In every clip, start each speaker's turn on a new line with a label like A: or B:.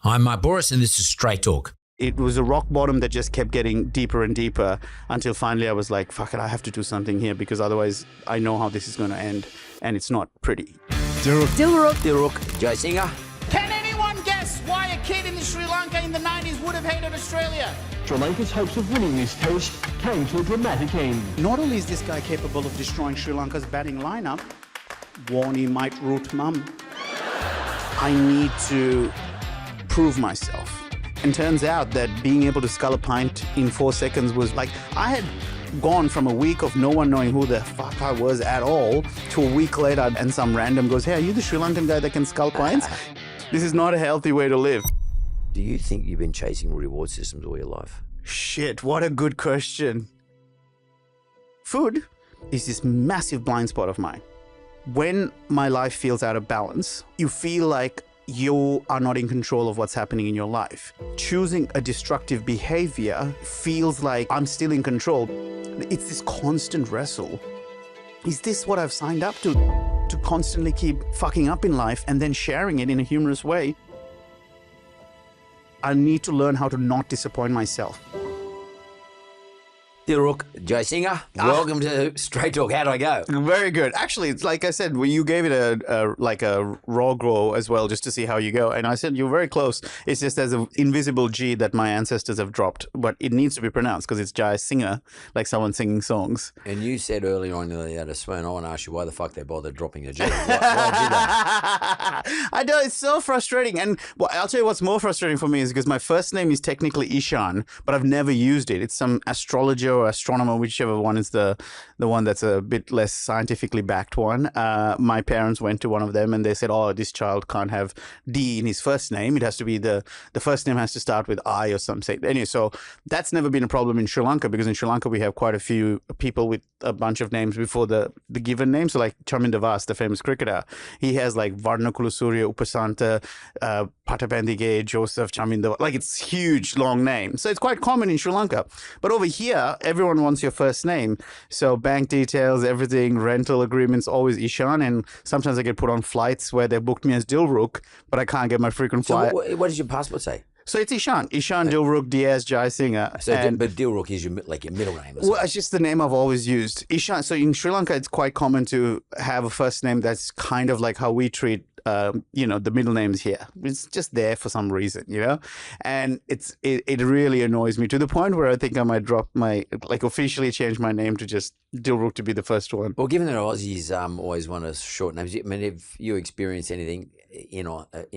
A: I'm Mike Bouris, and this is Straight Talk.
B: It was a rock bottom that just kept getting deeper and deeper until finally I was like, fuck it, I have to do something here because otherwise I know how this is going to end and it's not pretty.
C: Dilruk
D: Jayasinha.
E: Can anyone guess why a kid in Sri Lanka in the 90s would have hated Australia?
F: Sri Lanka's hopes of winning this test came to a dramatic end.
B: Not only is this guy capable of destroying Sri Lanka's batting lineup, Warnie might root mum. I need to prove myself. And turns out that being able to scull a pint in 4 seconds was like, I had gone from a week of no one knowing who the fuck I was at all to a week later and some random goes, hey, are you the Sri Lankan guy that can scull pints? This is not a healthy way to live.
D: Do you think you've been chasing reward systems all your life?
B: Shit, what a good question. Food is this massive blind spot of mine. When my life feels out of balance, you feel like you are not in control of what's happening in your life. Choosing a destructive behavior feels like I'm still in control. It's this constant wrestle. Is this what I've signed up to? To constantly keep fucking up in life and then sharing it in a humorous way? I need to learn how to not disappoint myself.
D: Dilruk Jayasinha, welcome to Straight Talk. How do I go?
B: Very good. Actually, it's like I said, you gave it a raw go as well, just to see how you go. And I said you're very close. It's just there's an invisible G that my ancestors have dropped, but it needs to be pronounced because it's Jayasinha, like someone singing songs.
D: And you said earlier on that you had a swear, I want to ask you why the fuck they bothered dropping a G. Why did that?
B: I know, it's so frustrating. And I'll tell you what's more frustrating for me is because my first name is technically Ishan, but I've never used it. It's some astrologer or astronomer, whichever one is the one that's a bit less scientifically backed one. My parents went to one of them and they said, oh, this child can't have D in his first name. It has to be the first name has to start with I or something. Anyway, so that's never been a problem in Sri Lanka because in Sri Lanka we have quite a few people with a bunch of names before the given name. So like Chaminda Vas, the famous cricketer, he has like Varnakula Surya, Upasanta, Patabandige, Joseph, Chaminda. Like it's huge, long name. So it's quite common in Sri Lanka. But over here, everyone wants your first name. So bank details, everything, rental agreements, always Ishan. And sometimes I get put on flights where they booked me as Dilruk, but I can't get my frequent flight.
D: So what does your passport say?
B: So it's Ishan. Ishan Dilruk Diaz Jayasinha.
D: So, but Dilruk is your middle name.
B: Well, it's just the name I've always used. Ishan. So in Sri Lanka, it's quite common to have a first name that's kind of like how we treat the middle names here. It's just there for some reason, and it really annoys me to the point where I think I might drop officially change my name to just Dilruk to be the first one.
D: Well, given that Aussies always want us short names, I mean, have you experienced anything in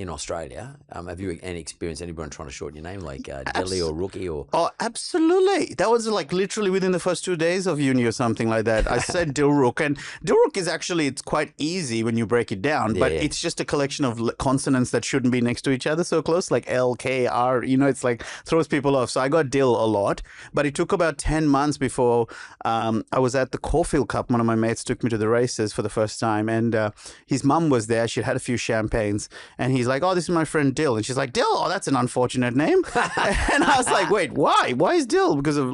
D: Australia? Have you experienced anyone trying to shorten your name like Dilly or Rookie or?
B: Oh, absolutely. That was like literally within the first 2 days of uni or something like that. I said Dilruk, and Dilruk is actually, it's quite easy when you break it down, but it's just a collection of consonants that shouldn't be next to each other so close, like L, K, R, it's like throws people off. So I got Dil a lot, but it took about 10 months before I was at the Caulfield Cup. One of my mates took me to the races for the first time, and his mum was there. She'd had a few champagnes, and he's like, oh, this is my friend Dil. And she's like, Dil? Oh, that's an unfortunate name. And I was like, wait, why? Why is Dil? Because of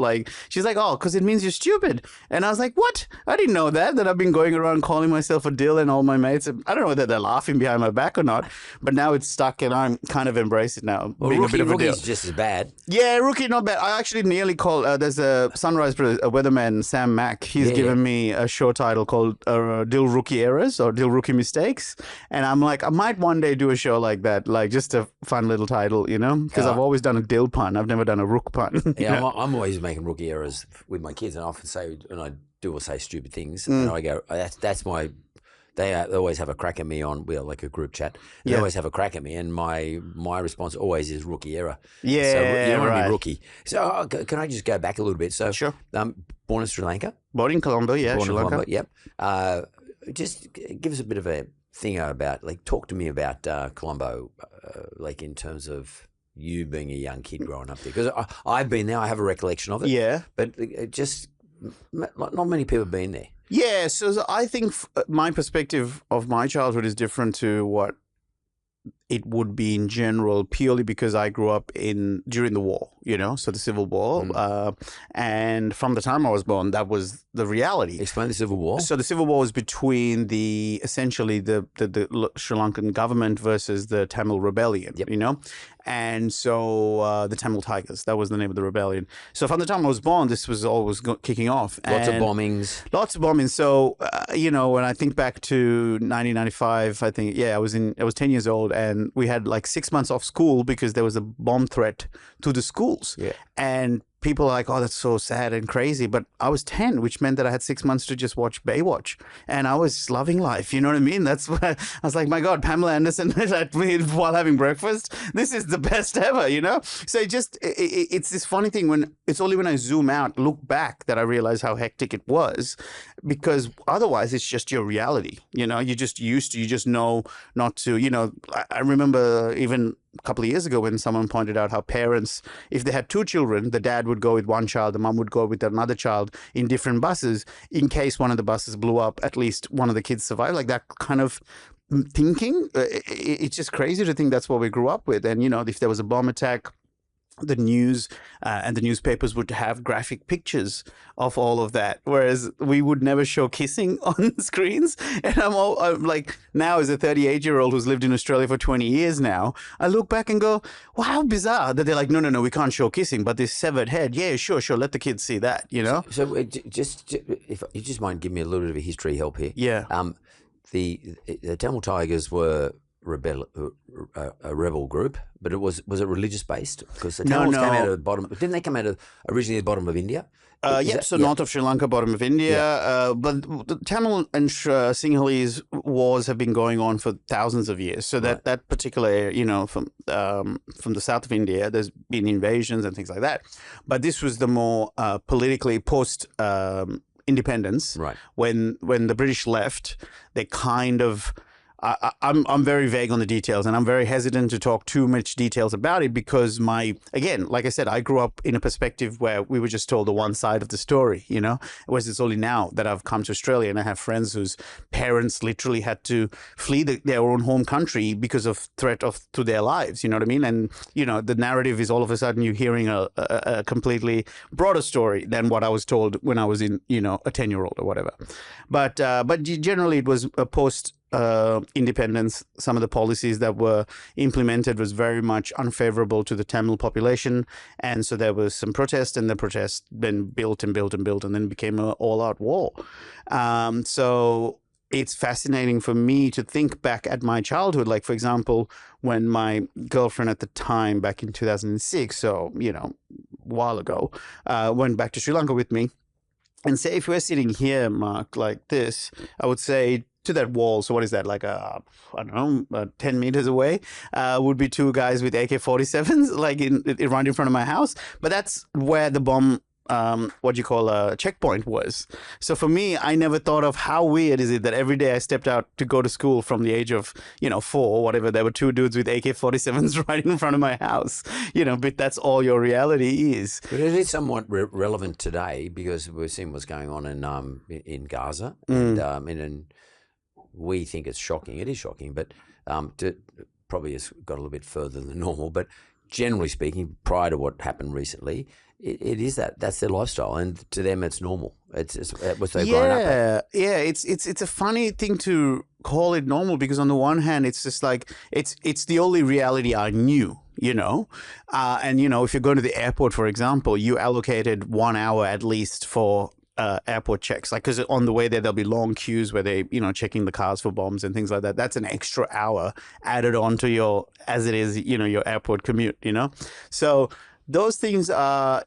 B: she's like, oh, because it means you're stupid. And I was like, what? I didn't know that I've been going around calling myself a Dil and all my mates. I don't know whether they're laughing behind my back or not, but now it's stuck and I'm kind of embraced it now.
D: Well,
B: being
D: Rookie's
B: a bit of a Dil.
D: just as bad.
B: Yeah, Rookie, not bad. I actually nearly called, there's a Sunrise weatherman, Sam Mack. He's given me a show title called Dil Rookie Errors or Dil Rookie Mistakes. And I'm like, I might one day do a show like that, like just a fun little title, because I've always done a Dil pun. I've never done a Rook pun.
D: Yeah, I'm always making rookie errors with my kids, and I often say, and I do or say stupid things, and I go, that's my. They always have a crack at me on like a group chat. They always have a crack at me, and my response always is rookie error.
B: Yeah,
D: so you don't want to be rookie. So can I just go back a little bit? So
B: sure.
D: Born in Sri Lanka.
B: Born in Colombo, yeah,
D: Born
B: Sri
D: in
B: Lanka.
D: Colombo, yep. Just give us a bit of a thing about talk to me about Colombo, in terms of you being a young kid growing up there, because I've been there. I have a recollection of it.
B: Yeah,
D: but just not many people have been there.
B: Yeah, so I think my perspective of my childhood is different to what it would be in general, purely because I grew up during the war, so the Civil War. And from the time I was born, that was the reality.
D: Explain the Civil War.
B: So the Civil War was between essentially the Sri Lankan government versus the Tamil rebellion, And so the Tamil Tigers, that was the name of the rebellion. So from the time I was born, this was always kicking off.
D: Lots of bombings.
B: Lots of bombings. So, when I think back to 1995, I think, I was 10 years old, and we had like 6 months off school because there was a bomb threat to the schools.
D: Yeah.
B: And people are like, oh, that's so sad and crazy. But I was 10, which meant that I had 6 months to just watch Baywatch. And I was loving life. You know what I mean? That's why I was like, my God, Pamela Anderson at me while having breakfast. This is the best ever, So it's this funny thing it's only when I zoom out, look back, that I realize how hectic it was, because otherwise it's just your reality. You're just used to, you just know not to, I remember even a couple of years ago when someone pointed out how parents, if they had two children, the dad would go with one child, the mom would go with another child in different buses. In case one of the buses blew up, at least one of the kids survived. Like that kind of thinking. It's just crazy to think that's what we grew up with. And, if there was a bomb attack, the news and the newspapers would have graphic pictures of all of that, whereas we would never show kissing on screens. And I'm like, now as a 38-year-old who's lived in Australia for 20 years now, I look back and go, wow, how bizarre that they're like, no, we can't show kissing, but this severed head, yeah, sure, let the kids see that,
D: So just if you just mind giving me a little bit of a history help here.
B: Yeah.
D: The Tamil Tigers were a rebel group, but was it religious based? Because the Tamils came out of the bottom. Didn't they come out of originally the bottom of India?
B: North of Sri Lanka, bottom of India. Yeah. But the Tamil and Sinhalese wars have been going on for thousands of years. So that particular area, from the south of India, there's been invasions and things like that. But this was the more politically post independence.
D: Right.
B: When the British left, they kind of. I'm very vague on the details, and I'm very hesitant to talk too much details about it because again, like I said, I grew up in a perspective where we were just told the one side of the story, whereas it's only now that I've come to Australia and I have friends whose parents literally had to flee their own home country because of threat to their lives, you know what I mean? And, the narrative is all of a sudden you're hearing a completely broader story than what I was told when I was in, a 10-year-old or whatever. But generally it was a post independence. Some of the policies that were implemented was very much unfavorable to the Tamil population, and so there was some protest, and the protest then built and then became an all-out war. So it's fascinating for me to think back at my childhood, like for example when my girlfriend at the time back in 2006, so a while ago, went back to Sri Lanka with me, and say if we're sitting here, Mark, like this, I would say to that wall, so what is that, like I don't know, 10 meters away, would be two guys with AK-47s, like right in front of my house. But that's where the bomb, checkpoint was. So for me, I never thought of how weird is it that every day I stepped out to go to school from the age of, 4, whatever, there were two dudes with AK-47s right in front of my house, but that's all your reality is.
D: But it is somewhat relevant today because we're seeing what's going on in Gaza, and we think it's shocking. It is shocking, but probably has got a little bit further than normal. But generally speaking, prior to what happened recently, it is that's their lifestyle, and to them it's normal. It's what they've grown up at.
B: Yeah. It's a funny thing to call it normal because on the one hand, it's just like it's the only reality I knew. And if you're going to the airport, for example, you allocated 1 hour at least for airport checks, like because on the way there there'll be long queues where they checking the cars for bombs and things like that. That's an extra hour added on to your your airport commute. So those things are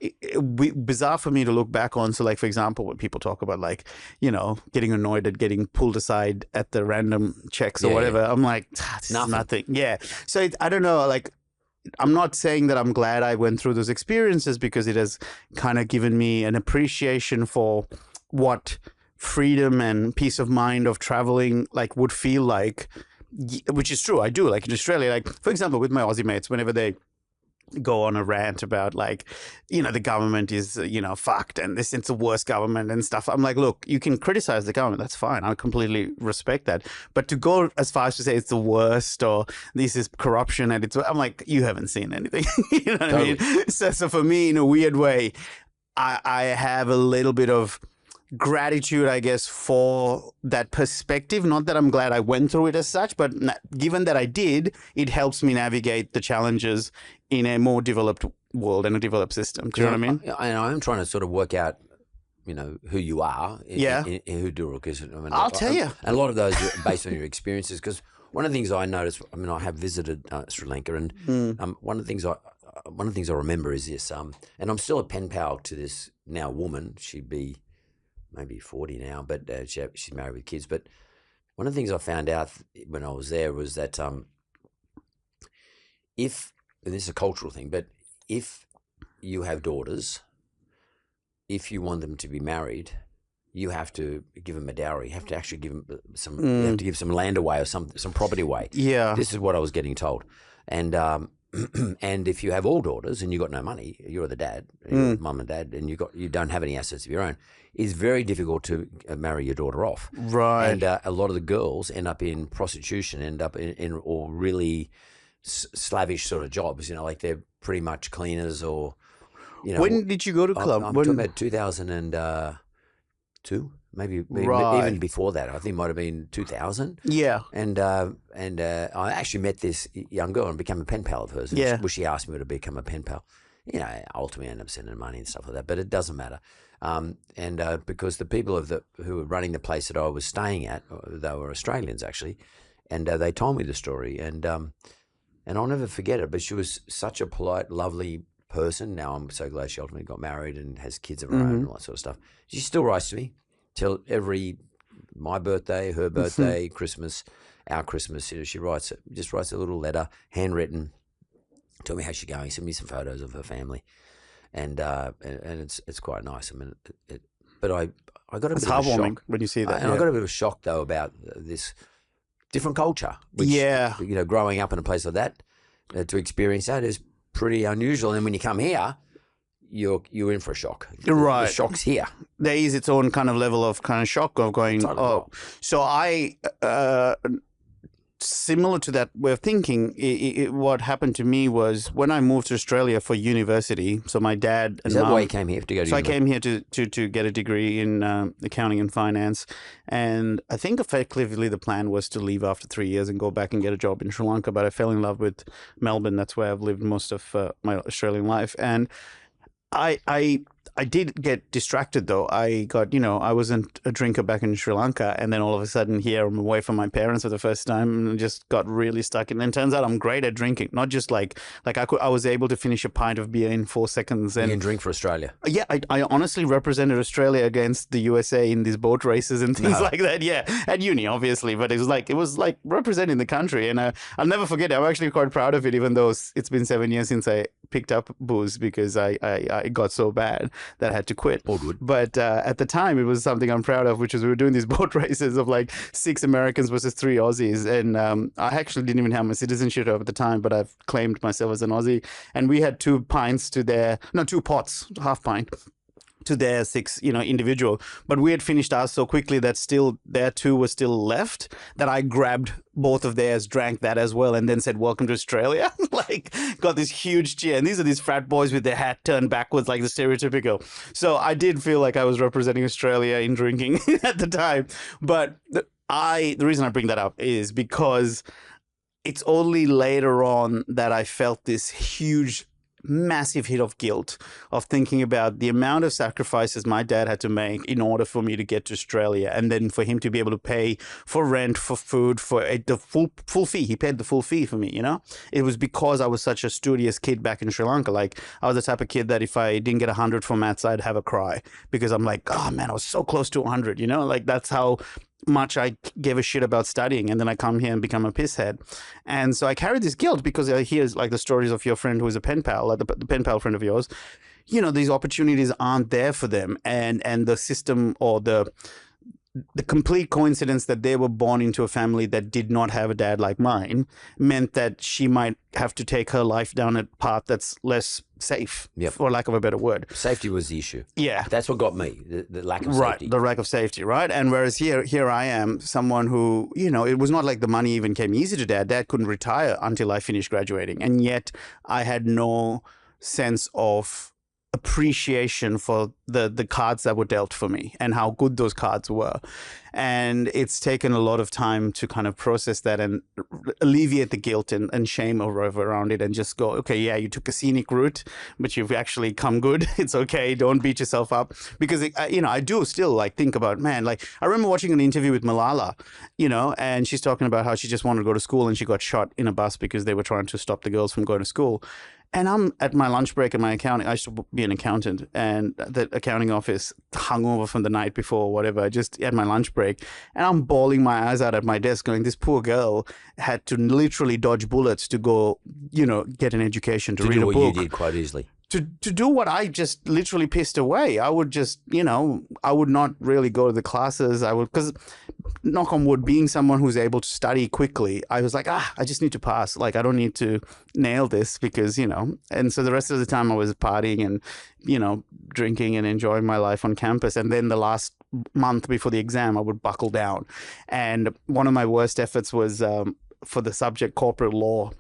B: bizarre for me to look back on. So like for example, when people talk about like getting annoyed at getting pulled aside at the random checks or whatever, I'm like this is nothing. Yeah. So I don't know, like I'm not saying that I'm glad I went through those experiences because it has kind of given me an appreciation for what freedom and peace of mind of traveling like would feel like, which is true. I do, like in Australia, like for example, with my Aussie mates, whenever they go on a rant about like, the government is, fucked and it's the worst government and stuff. I'm like, look, you can criticize the government. That's fine. I completely respect that. But to go as far as to say it's the worst or this is corruption and I'm like, you haven't seen anything. You know what I mean? So for me, in a weird way, I have a little bit of gratitude, I guess, for that perspective. Not that I'm glad I went through it as such, but given that I did, it helps me navigate the challenges in a more developed world and a developed system. Do you know what I mean?
D: And I'm trying to sort of work out, who you are, who Dilruk is.
B: I'll tell you.
D: And a lot of those are based on your experiences. Because one of the things I noticed, I have visited Sri Lanka, and one of the things I remember is this. And I'm still a pen pal to this now woman. She'd be maybe 40 now, but she's married with kids. But one of the things I found out when I was there was that and this is a cultural thing, but if you have daughters, if you want them to be married, you have to give them a dowry. You have to actually give them you have to give some land away or some property away.
B: Yeah.
D: This is what I was getting told. And and if you have all daughters and you got no money, you're the dad, you're mum and dad, and you don't have any assets of your own, it's very difficult to marry your daughter off.
B: Right.
D: And a lot of the girls end up in prostitution, end up in or really slavish sort of jobs. Like they're pretty much cleaners or.
B: When did you go to club?
D: I'm talking about 2002. Maybe even before that. I think it might have been 2000.
B: Yeah.
D: And I actually met this young girl and became a pen pal of hers. And she asked me to become a pen pal. Ultimately I ended up sending money and stuff like that, but it doesn't matter. Because the people who were running the place that I was staying at, they were Australians actually, and they told me the story, and I'll never forget it. But she was such a polite, lovely person. Now I'm so glad she ultimately got married and has kids of her own and all that sort of stuff. She still writes to me. Till my birthday, her birthday, Christmas, our Christmas, she just writes a little letter, handwritten, tell me how she's going, send me some photos of her family, and it's quite nice. I mean, but I got a bit of a shock. It's heartwarming
B: when you see that.
D: And I got a bit of a shock though about this different culture. Which, growing up in a place like that, to experience that is pretty unusual. And when you come here, you're in for a shock.
B: Right.
D: The shock's here.
B: There is its own kind of level of kind of shock of going, So I, similar to that way of thinking, what happened to me was when I moved to Australia for university, so my dad and
D: Is that why you came here to go to university?
B: I came here to get a degree in accounting and finance. And I think effectively the plan was to leave after 3 years and go back and get a job in Sri Lanka. But I fell in love with Melbourne. That's where I've lived most of my Australian life. And I did get distracted though. I wasn't a drinker back in Sri Lanka, and then all of a sudden here I'm away from my parents for the first time and just got really stuck in. And it turns out I'm great at drinking, not just like I was able to finish a pint of beer in 4 seconds. And
D: you can drink for Australia.
B: Yeah, I honestly represented Australia against the USA in these boat races and things like that. Yeah, at uni obviously, but it was like representing the country, and I'll never forget it. I'm actually quite proud of it, even though it's been 7 years since I picked up booze because I got so bad that I had to quit.
D: All good.
B: But at the time, it was something I'm proud of, which is we were doing these boat races of like 6 Americans versus 3 Aussies. And I actually didn't even have my citizenship at the time, but I've claimed myself as an Aussie. And we had 2 pots, half pint to their 6, individual. But we had finished ours so quickly that still their 2 were still left, that I grabbed both of theirs, drank that as well, and then said, "Welcome to Australia." Like, got this huge cheer. And these are these frat boys with their hat turned backwards, like the stereotypical. So I did feel like I was representing Australia in drinking at the time. But the reason I bring that up is because it's only later on that I felt this huge, massive hit of guilt of thinking about the amount of sacrifices my dad had to make in order for me to get to Australia, and then for him to be able to pay for rent, for food, for the full fee. He paid the full fee for me, It was because I was such a studious kid back in Sri Lanka. Like, I was the type of kid that if I didn't get 100 for maths, I'd have a cry because I'm like, oh man, I was so close to 100, Like, that's how much I gave a shit about studying, and then I come here and become a pisshead. And so I carry this guilt because I hear like the stories of your friend who is a pen pal, like the pen pal friend of yours. These opportunities aren't there for them, and the system or the complete coincidence that they were born into a family that did not have a dad like mine meant that she might have to take her life down a path that's less safe, for lack of a better word.
D: Safety was the issue.
B: Yeah.
D: That's what got me, the lack of
B: Right,
D: safety.
B: the lack of safety, right? And whereas here I am, someone who, it was not like the money even came easy to dad. Dad couldn't retire until I finished graduating. And yet I had no sense of appreciation for the cards that were dealt for me and how good those cards were. And it's taken a lot of time to kind of process that and alleviate the guilt and shame around it and just go, okay, yeah, you took a scenic route, but you've actually come good. It's okay. Don't beat yourself up. Because, I do still like think about, man, like I remember watching an interview with Malala, and she's talking about how she just wanted to go to school and she got shot in a bus because they were trying to stop the girls from going to school. And I'm at my lunch break in my accounting. I used to be an accountant, and the accounting office hungover from the night before, or whatever, just at my lunch break. And I'm bawling my eyes out at my desk going, this poor girl had to literally dodge bullets to go, get an education, to read a book.
D: To do what you did quite easily.
B: To do what I just literally pissed away. I would just, I would not really go to the classes. I would, because knock on wood, being someone who's able to study quickly, I was like, I just need to pass. Like, I don't need to nail this because, and so the rest of the time I was partying and, drinking and enjoying my life on campus. And then the last month before the exam, I would buckle down. And one of my worst efforts was for the subject corporate law.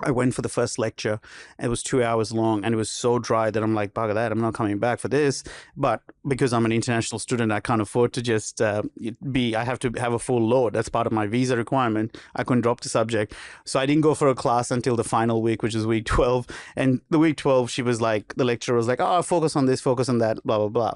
B: I went for the first lecture. It was 2 hours long and it was so dry that I'm like, bugger that, I'm not coming back for this. But because I'm an international student, I can't afford to just I have to have a full load. That's part of my visa requirement. I couldn't drop the subject. So I didn't go for a class until the final week, which is week 12. And the week 12, the lecturer was like, focus on this, focus on that, blah, blah, blah.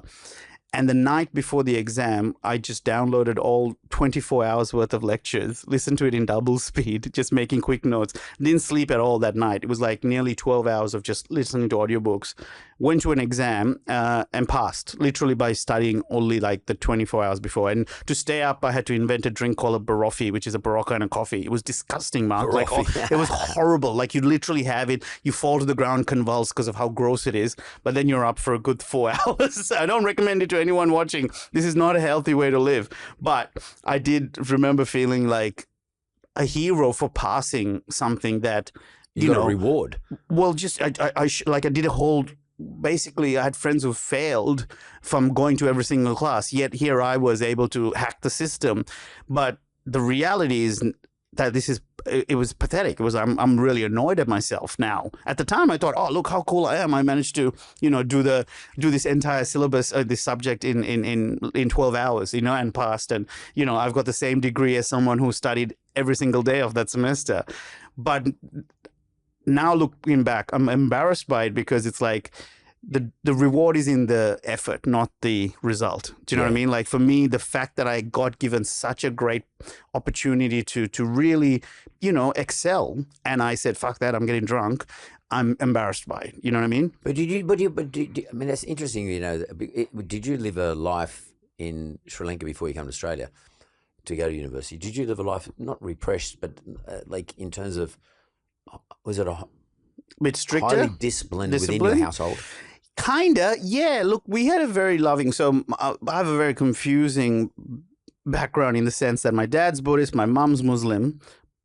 B: And the night before the exam, I just downloaded all 24 hours worth of lectures, listened to it in double speed, just making quick notes. Didn't sleep at all that night. It was like nearly 12 hours of just listening to audiobooks. Went to an exam and passed, literally by studying only like the 24 hours before. And to stay up, I had to invent a drink called a Baroffi, which is a Barocca and a coffee. It was disgusting, Mark. Like, it was horrible. Like, you literally have it, you fall to the ground, convulse because of how gross it is, but then you're up for a good 4 hours. I don't recommend it to anyone watching. This is not a healthy way to live. But I did remember feeling like a hero for passing something that,
D: you got a reward.
B: Well, just I did a whole. Basically, I had friends who failed from going to every single class. Yet here I was able to hack the system. But the reality is that it was pathetic. I'm really annoyed at myself now. At the time, I thought, oh, look how cool I am. I managed to, do this entire syllabus, this subject in 12 hours, and passed. And, I've got the same degree as someone who studied every single day of that semester. But now looking back, I'm embarrassed by it because it's like the reward is in the effort, not the result. Do you know what I mean? Like, for me, the fact that I got given such a great opportunity to really, excel, and I said, fuck that, I'm getting drunk, I'm embarrassed by it. You know what I mean?
D: But I mean, that's interesting. Did you live a life in Sri Lanka before you came to Australia to go to university? Did you live a life not repressed, but like in terms of, was it a
B: bit stricter,
D: highly disciplined within your household?
B: Kinda, yeah. Look, we had a very loving. So I have a very confusing background in the sense that my dad's Buddhist, my mum's Muslim.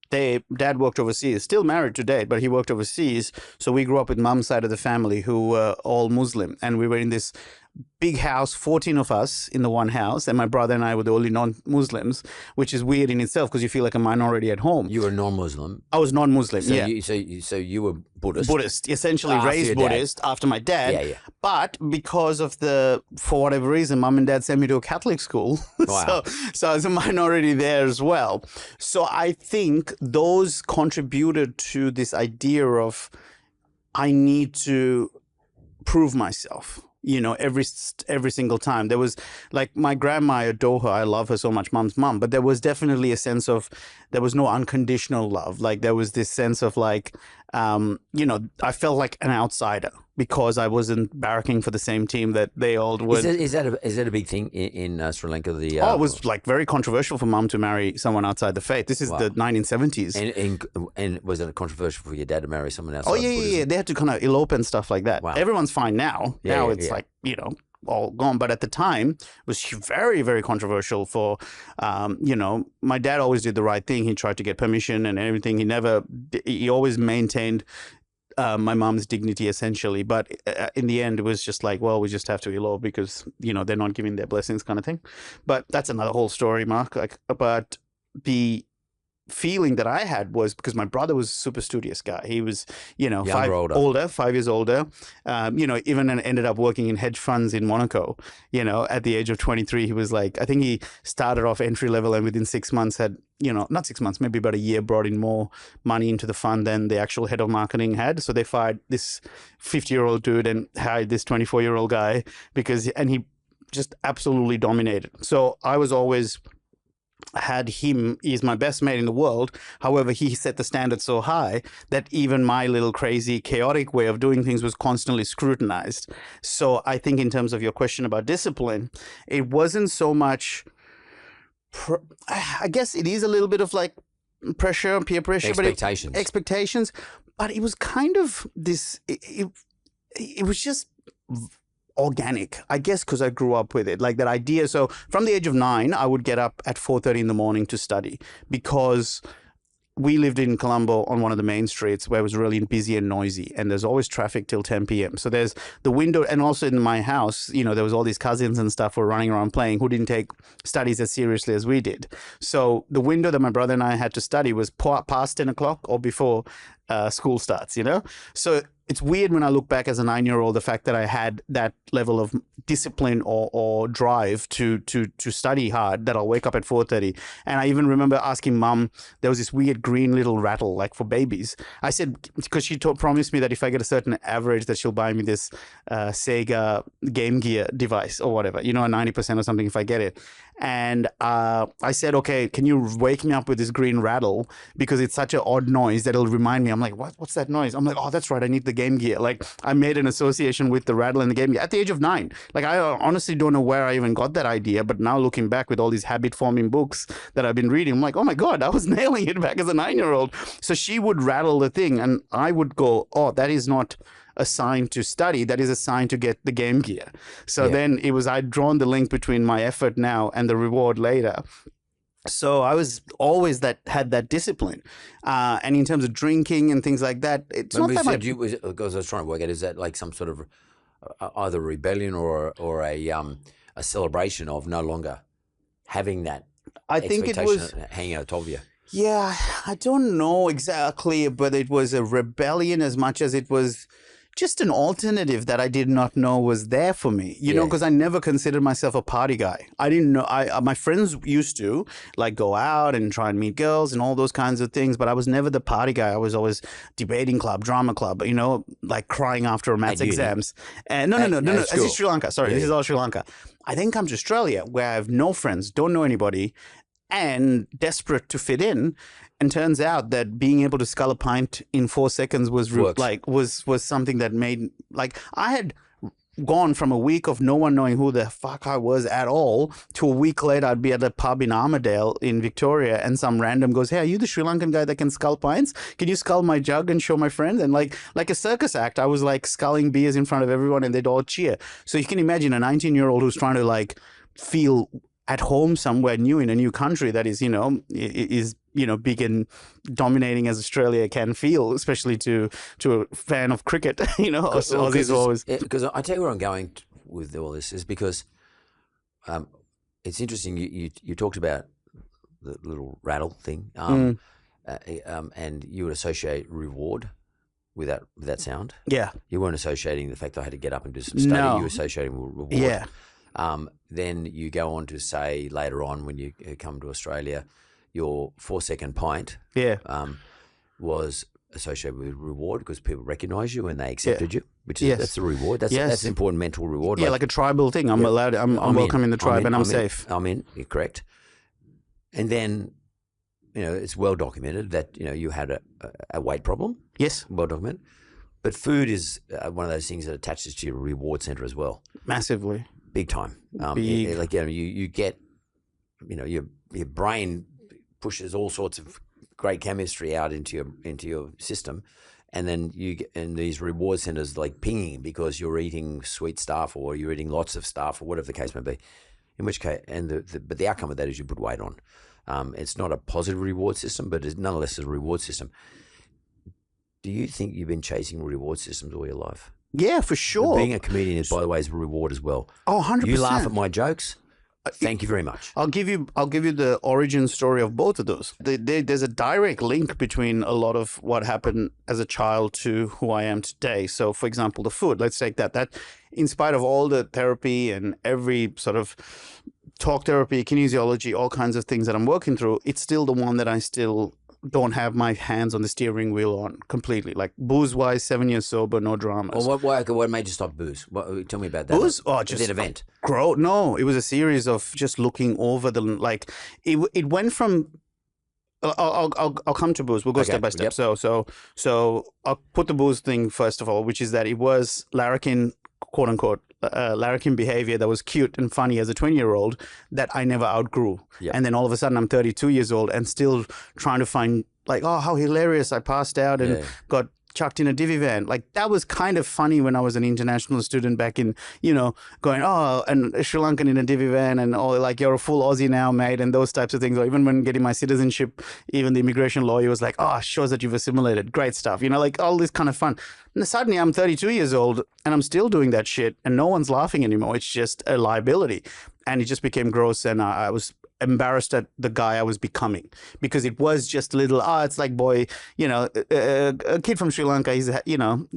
B: Dad worked overseas, still married to date, but he worked overseas. So we grew up with mum's side of the family who were all Muslim, and we were in this big house, 14 of us in the one house, and my brother and I were the only non-Muslims, which is weird in itself because you feel like a minority at home.
D: You were non-Muslim?
B: I was non-Muslim, yeah.
D: So you were Buddhist?
B: Buddhist, essentially raised Buddhist after my dad.
D: Yeah.
B: But because of for whatever reason, mum and dad sent me to a Catholic school.
D: Wow.
B: so I was a minority there as well. So I think those contributed to this idea of I need to prove myself. Every single time. There was, like, my grandma, I adore her. I love her so much, mum's mum. But there was definitely a sense of, there was no unconditional love. Like, there was this sense of, like, I felt like an outsider because I wasn't barracking for the same team that they all would.
D: Is that a big thing in Sri Lanka?
B: It was, like, very controversial for mum to marry someone outside the faith. This is the 1970s.
D: And was it controversial for your dad to marry someone else?
B: Oh, yeah. They had to kind of elope and stuff like that.
D: Wow.
B: Everyone's fine now. Now it's like, all gone. But at the time, it was very, very controversial for, my dad always did the right thing. He tried to get permission and everything. He always maintained my mom's dignity essentially. But in the end, it was just like, well, we just have to elope because, they're not giving their blessings kind of thing. But that's another whole story, Mark. But the feeling that I had was because my brother was a super studious guy. He was, 5 years older, even ended up working in hedge funds in Monaco, at the age of 23. He was like, I think he started off entry level and within 6 months had, not 6 months, maybe about a year, brought in more money into the fund than the actual head of marketing had. So they fired this 50-year-old dude and hired this 24-year-old guy and he just absolutely dominated. So I was always had him, he's my best mate in the world. However, he set the standard so high that even my little crazy, chaotic way of doing things was constantly scrutinized. So I think in terms of your question about discipline, it wasn't so much, I guess it is a little bit of like pressure, peer pressure. Expectations. But it was kind of this, it was just organic, I guess, because I grew up with it, like that idea. So from the age of 9, I would get up at 4:30 in the morning to study because we lived in Colombo on one of the main streets where it was really busy and noisy, and there's always traffic till 10 p.m. So there's the window, and also in my house, there was all these cousins and stuff were running around playing who didn't take studies as seriously as we did. So the window that my brother and I had to study was past 10 o'clock or before school starts, So it's weird when I look back as a 9-year-old, the fact that I had that level of discipline or drive to study hard, that I'll wake up at 4:30. And I even remember asking Mum, there was this weird green little rattle, like for babies. I said, because she promised me that if I get a certain average that she'll buy me this Sega Game Gear device or whatever, a 90% or something if I get it. And I said, okay, can you wake me up with this green rattle? Because it's such an odd noise that it'll remind me. I'm like, what's that noise? I'm like, oh, that's right, I need the Game Gear. Like, I made an association with the rattle and the Game Gear at the age of 9. Like, I honestly don't know where I even got that idea. But now looking back with all these habit-forming books that I've been reading, I'm like, oh my God, I was nailing it back as a 9-year-old. So she would rattle the thing and I would go, oh, that is not a sign to study, that is a sign to get the Game Gear. So then I'd drawn the link between my effort now and the reward later. So I was always had that discipline. And in terms of drinking and things like that, it's not that much.
D: Because I was trying to work out, is that like some sort of either rebellion or a celebration of no longer having that
B: I think it was
D: hanging out of you?
B: Yeah, I don't know exactly, but it was a rebellion as much as it was just an alternative that I did not know was there for me, because I never considered myself a party guy. I didn't know, my friends used to like go out and try and meet girls and all those kinds of things, but I was never the party guy. I was always debating club, drama club, like crying after maths exams. And no. This is Sri Lanka. Sorry, this is all Sri Lanka. I then come to Australia where I have no friends, don't know anybody, and desperate to fit in. And turns out that being able to scull a pint in 4 seconds was something that made, like, I had gone from a week of no one knowing who the fuck I was at all to a week later I'd be at a pub in Armadale in Victoria and some random goes, hey, are you the Sri Lankan guy that can scull pints? Can you scull my jug and show my friends? And like a circus act, I was like sculling beers in front of everyone and they'd all cheer. So you can imagine a 19-year-old who's trying to like feel at home somewhere new in a new country that is, big and dominating as Australia can feel, especially to a fan of cricket, Aussies always.
D: Because I tell you where I'm going with all this is because it's interesting. You talked about the little rattle thing, and you would associate reward with that sound.
B: Yeah.
D: You weren't associating the fact that I had to get up and do some study. No. You were associating with reward.
B: Yeah.
D: Then you go on to say later on when you come to Australia, your 4-second pint was associated with reward because people recognise you and they accepted you, which is that's the reward. That's an important mental reward.
B: Yeah, like a tribal thing. I'm allowed. I'm welcome in the tribe and I'm safe.
D: I'm in. You're correct. And then, it's well documented that you had a weight problem.
B: Yes,
D: well documented. But food is one of those things that attaches to your reward centre as well.
B: Massively.
D: Big time. You get, your brain pushes all sorts of great chemistry out into your system, and then you get in these reward centers like pinging because you're eating sweet stuff or you're eating lots of stuff or whatever the case may be. In which case, but the outcome of that is you put weight on. It's not a positive reward system, but it's nonetheless a reward system. Do you think you've been chasing reward systems all your life?
B: Yeah, for sure.
D: Being a comedian, by the way, is a reward as well.
B: Oh, 100%.
D: You laugh at my jokes. Thank you very much.
B: I'll give you the origin story of both of those. There's a direct link between a lot of what happened as a child to who I am today. So, for example, the food. Let's take that. That, in spite of all the therapy and every sort of talk therapy, kinesiology, all kinds of things that I'm working through, it's still the one that I still don't have my hands on the steering wheel on completely. Like booze-wise, 7 years sober, no dramas.
D: Well, what made you stop booze? Tell me about that.
B: Booze? Oh, just
D: an event.
B: No, it was a series of just looking over the, like, it went from, I'll come to booze. We'll go step by step.
D: Yep.
B: So I'll put the booze thing first of all, which is that it was larrikin, quote unquote, larrikin behavior that was cute and funny as a 20-year-old that I never outgrew.
D: Yep.
B: And then all of a sudden I'm 32 years old and still trying to find, like, oh, how hilarious. I passed out and got chucked in a divvy van. Like, that was kind of funny when I was an international student back in, going, oh, and Sri Lankan in a divvy van and all, like, you're a full Aussie now, mate, and those types of things. Or even when getting my citizenship, even the immigration lawyer was like, oh, shows that you've assimilated. Great stuff. Like all this kind of fun. And suddenly I'm 32 years old and I'm still doing that shit and no one's laughing anymore. It's just a liability. And it just became gross and I was embarrassed at the guy I was becoming because it was just little, it's like, boy, a kid from Sri Lanka, he's,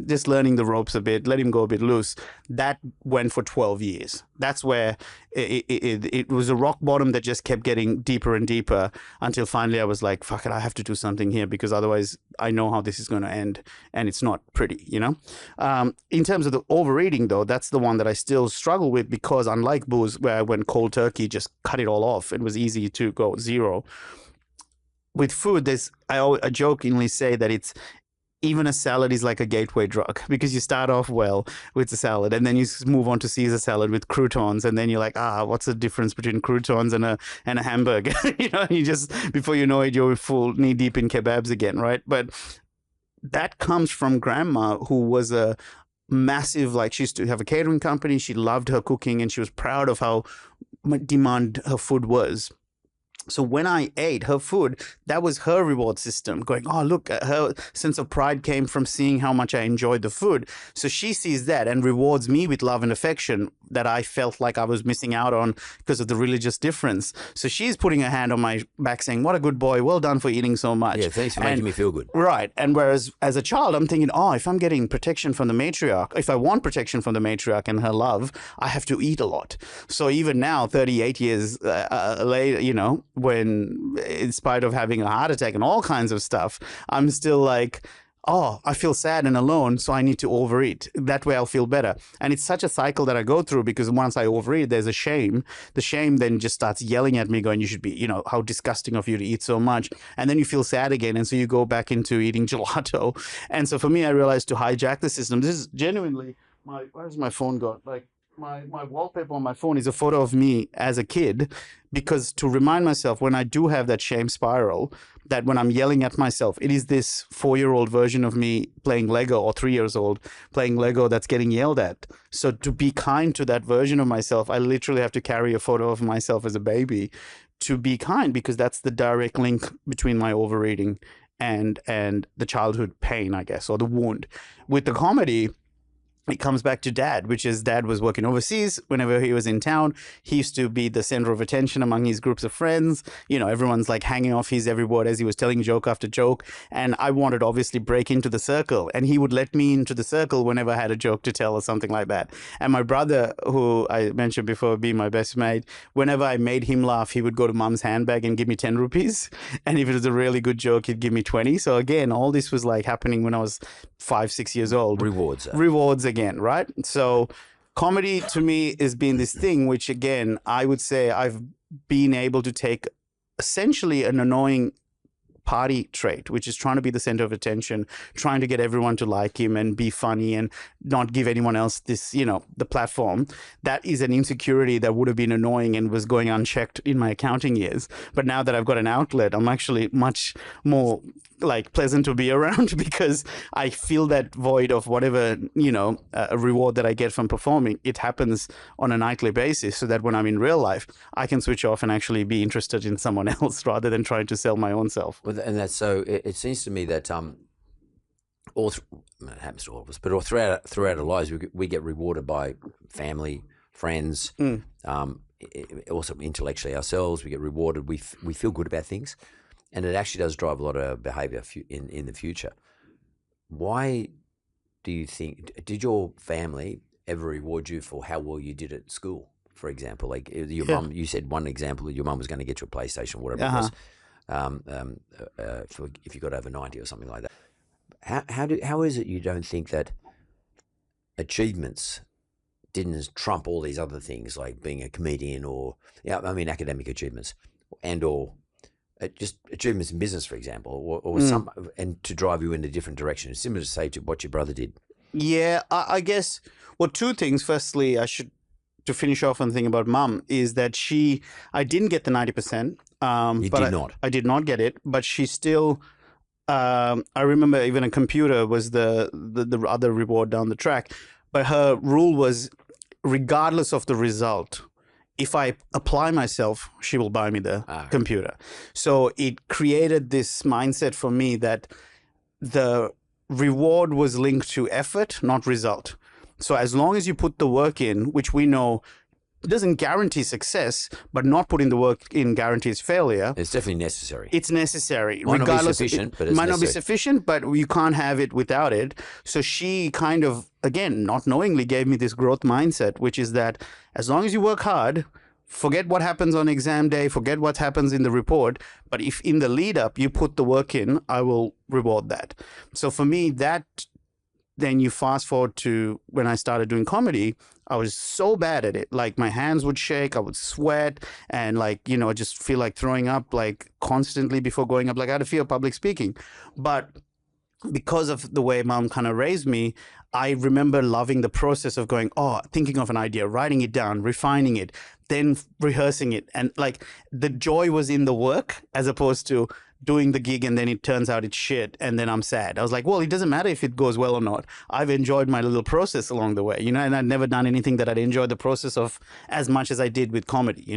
B: just learning the ropes a bit, let him go a bit loose. That went for 12 years. That's where it was a rock bottom that just kept getting deeper and deeper until finally I was like, fuck it, I have to do something here because otherwise I know how this is going to end and it's not pretty, In terms of the overeating though, that's the one that I still struggle with because unlike booze where I went cold turkey, just cut it all off, it was easy to go zero. With food, I jokingly say that it's even a salad is like a gateway drug because you start off well with the salad and then you move on to Caesar salad with croutons and then you're like, what's the difference between croutons and a hamburger? You just, before you know it, you're full knee deep in kebabs again, right? But that comes from grandma who was a massive, like, she used to have a catering company. She loved her cooking and she was proud of how demand her food was. So when I ate her food, that was her reward system going, oh, look, her sense of pride came from seeing how much I enjoyed the food. So she sees that and rewards me with love and affection that I felt like I was missing out on because of the religious difference. So she's putting her hand on my back saying, what a good boy. Well done for eating so much.
D: Yeah, thanks for making me feel good.
B: Right. And whereas as a child, I'm thinking, if I'm getting protection from the matriarch, if I want protection from the matriarch and her love, I have to eat a lot. So even now, 38 years later, when in spite of having a heart attack and all kinds of stuff, I'm still like, I feel sad and alone, so I need to overeat. That way I'll feel better. And it's such a cycle that I go through because once I overeat, there's a shame. The shame then just starts yelling at me going, you should be, how disgusting of you to eat so much. And then you feel sad again. And so you go back into eating gelato. And so for me, I realized to hijack the system. This is genuinely where's my phone gone? Like, my wallpaper on my phone is a photo of me as a kid because to remind myself when I do have that shame spiral, that when I'm yelling at myself, it is this 4-year-old version of me playing Lego or 3 years old playing Lego that's getting yelled at. So to be kind to that version of myself, I literally have to carry a photo of myself as a baby to be kind because that's the direct link between my overeating and the childhood pain, I guess, or the wound. With the comedy, it comes back to dad, which is dad was working overseas. Whenever he was in town, he used to be the center of attention among his groups of friends. Everyone's like hanging off his every word as he was telling joke after joke. And I wanted to obviously break into the circle. And he would let me into the circle whenever I had a joke to tell or something like that. And my brother, who I mentioned before being my best mate, whenever I made him laugh, he would go to mom's handbag and give me 10 rupees. And if it was a really good joke, he'd give me 20. So again, all this was like happening when I was 5-6 years old. Rewards again, right? So comedy to me has been this thing which, again, I would say I've been able to take essentially an annoying party trait, which is trying to be the center of attention, trying to get everyone to like him and be funny and not give anyone else this, the platform. That is an insecurity that would have been annoying and was going unchecked in my accounting years. But now that I've got an outlet, I'm actually much more pleasant to be around because I feel that void of whatever, a reward that I get from performing. It happens on a nightly basis so that when I'm in real life, I can switch off and actually be interested in someone else rather than trying to sell my own self.
D: Well, and that's so. It seems to me that it happens to all of us, but all throughout our lives, we get rewarded by family, friends, also intellectually ourselves. We get rewarded. We feel good about things, and it actually does drive a lot of our behaviour in the future. Why do you think? Did your family ever reward you for how well you did at school? For example, like your mum, you said one example, your mum was going to get you a PlayStation, whatever it was, if you got over 90 or something like that. How is it you don't think that achievements didn't trump all these other things like being a comedian or, academic achievements or just achievements in business, for example, or some, and to drive you in a different direction, similar to say to what your brother did?
B: Yeah, I guess, well, two things. Firstly, to finish off on the thing about mum is that I didn't get the 90%.
D: You did not?
B: I did not get it, but she still, I remember even a computer was the other reward down the track. But her rule was, regardless of the result, if I apply myself, she will buy me the computer. So it created this mindset for me that the reward was linked to effort, not result. So as long as you put the work in, which we know doesn't guarantee success, but not putting the work in guarantees failure.
D: It's definitely necessary.
B: It's necessary.
D: Might not be sufficient, but it's
B: might
D: necessary.
B: not be sufficient, but you can't have it without it. So she kind of, again, not knowingly gave me this growth mindset, which is that as long as you work hard, forget what happens on exam day, forget what happens in the report, but if in the lead up you put the work in, I will reward that. So for me, then you fast forward to when I started doing comedy, I was so bad at it. Like my hands would shake, I would sweat, and I just feel like throwing up like constantly before going up. Like I had a fear of public speaking. But because of the way mom kind of raised me, I remember loving the process of thinking of an idea, writing it down, refining it, then rehearsing it. And like the joy was in the work as opposed to doing the gig and then it turns out it's shit and then I'm sad. I was like, well, it doesn't matter if it goes well or not. I've enjoyed my little process along the way, and I'd never done anything that I'd enjoyed the process of as much as I did with comedy,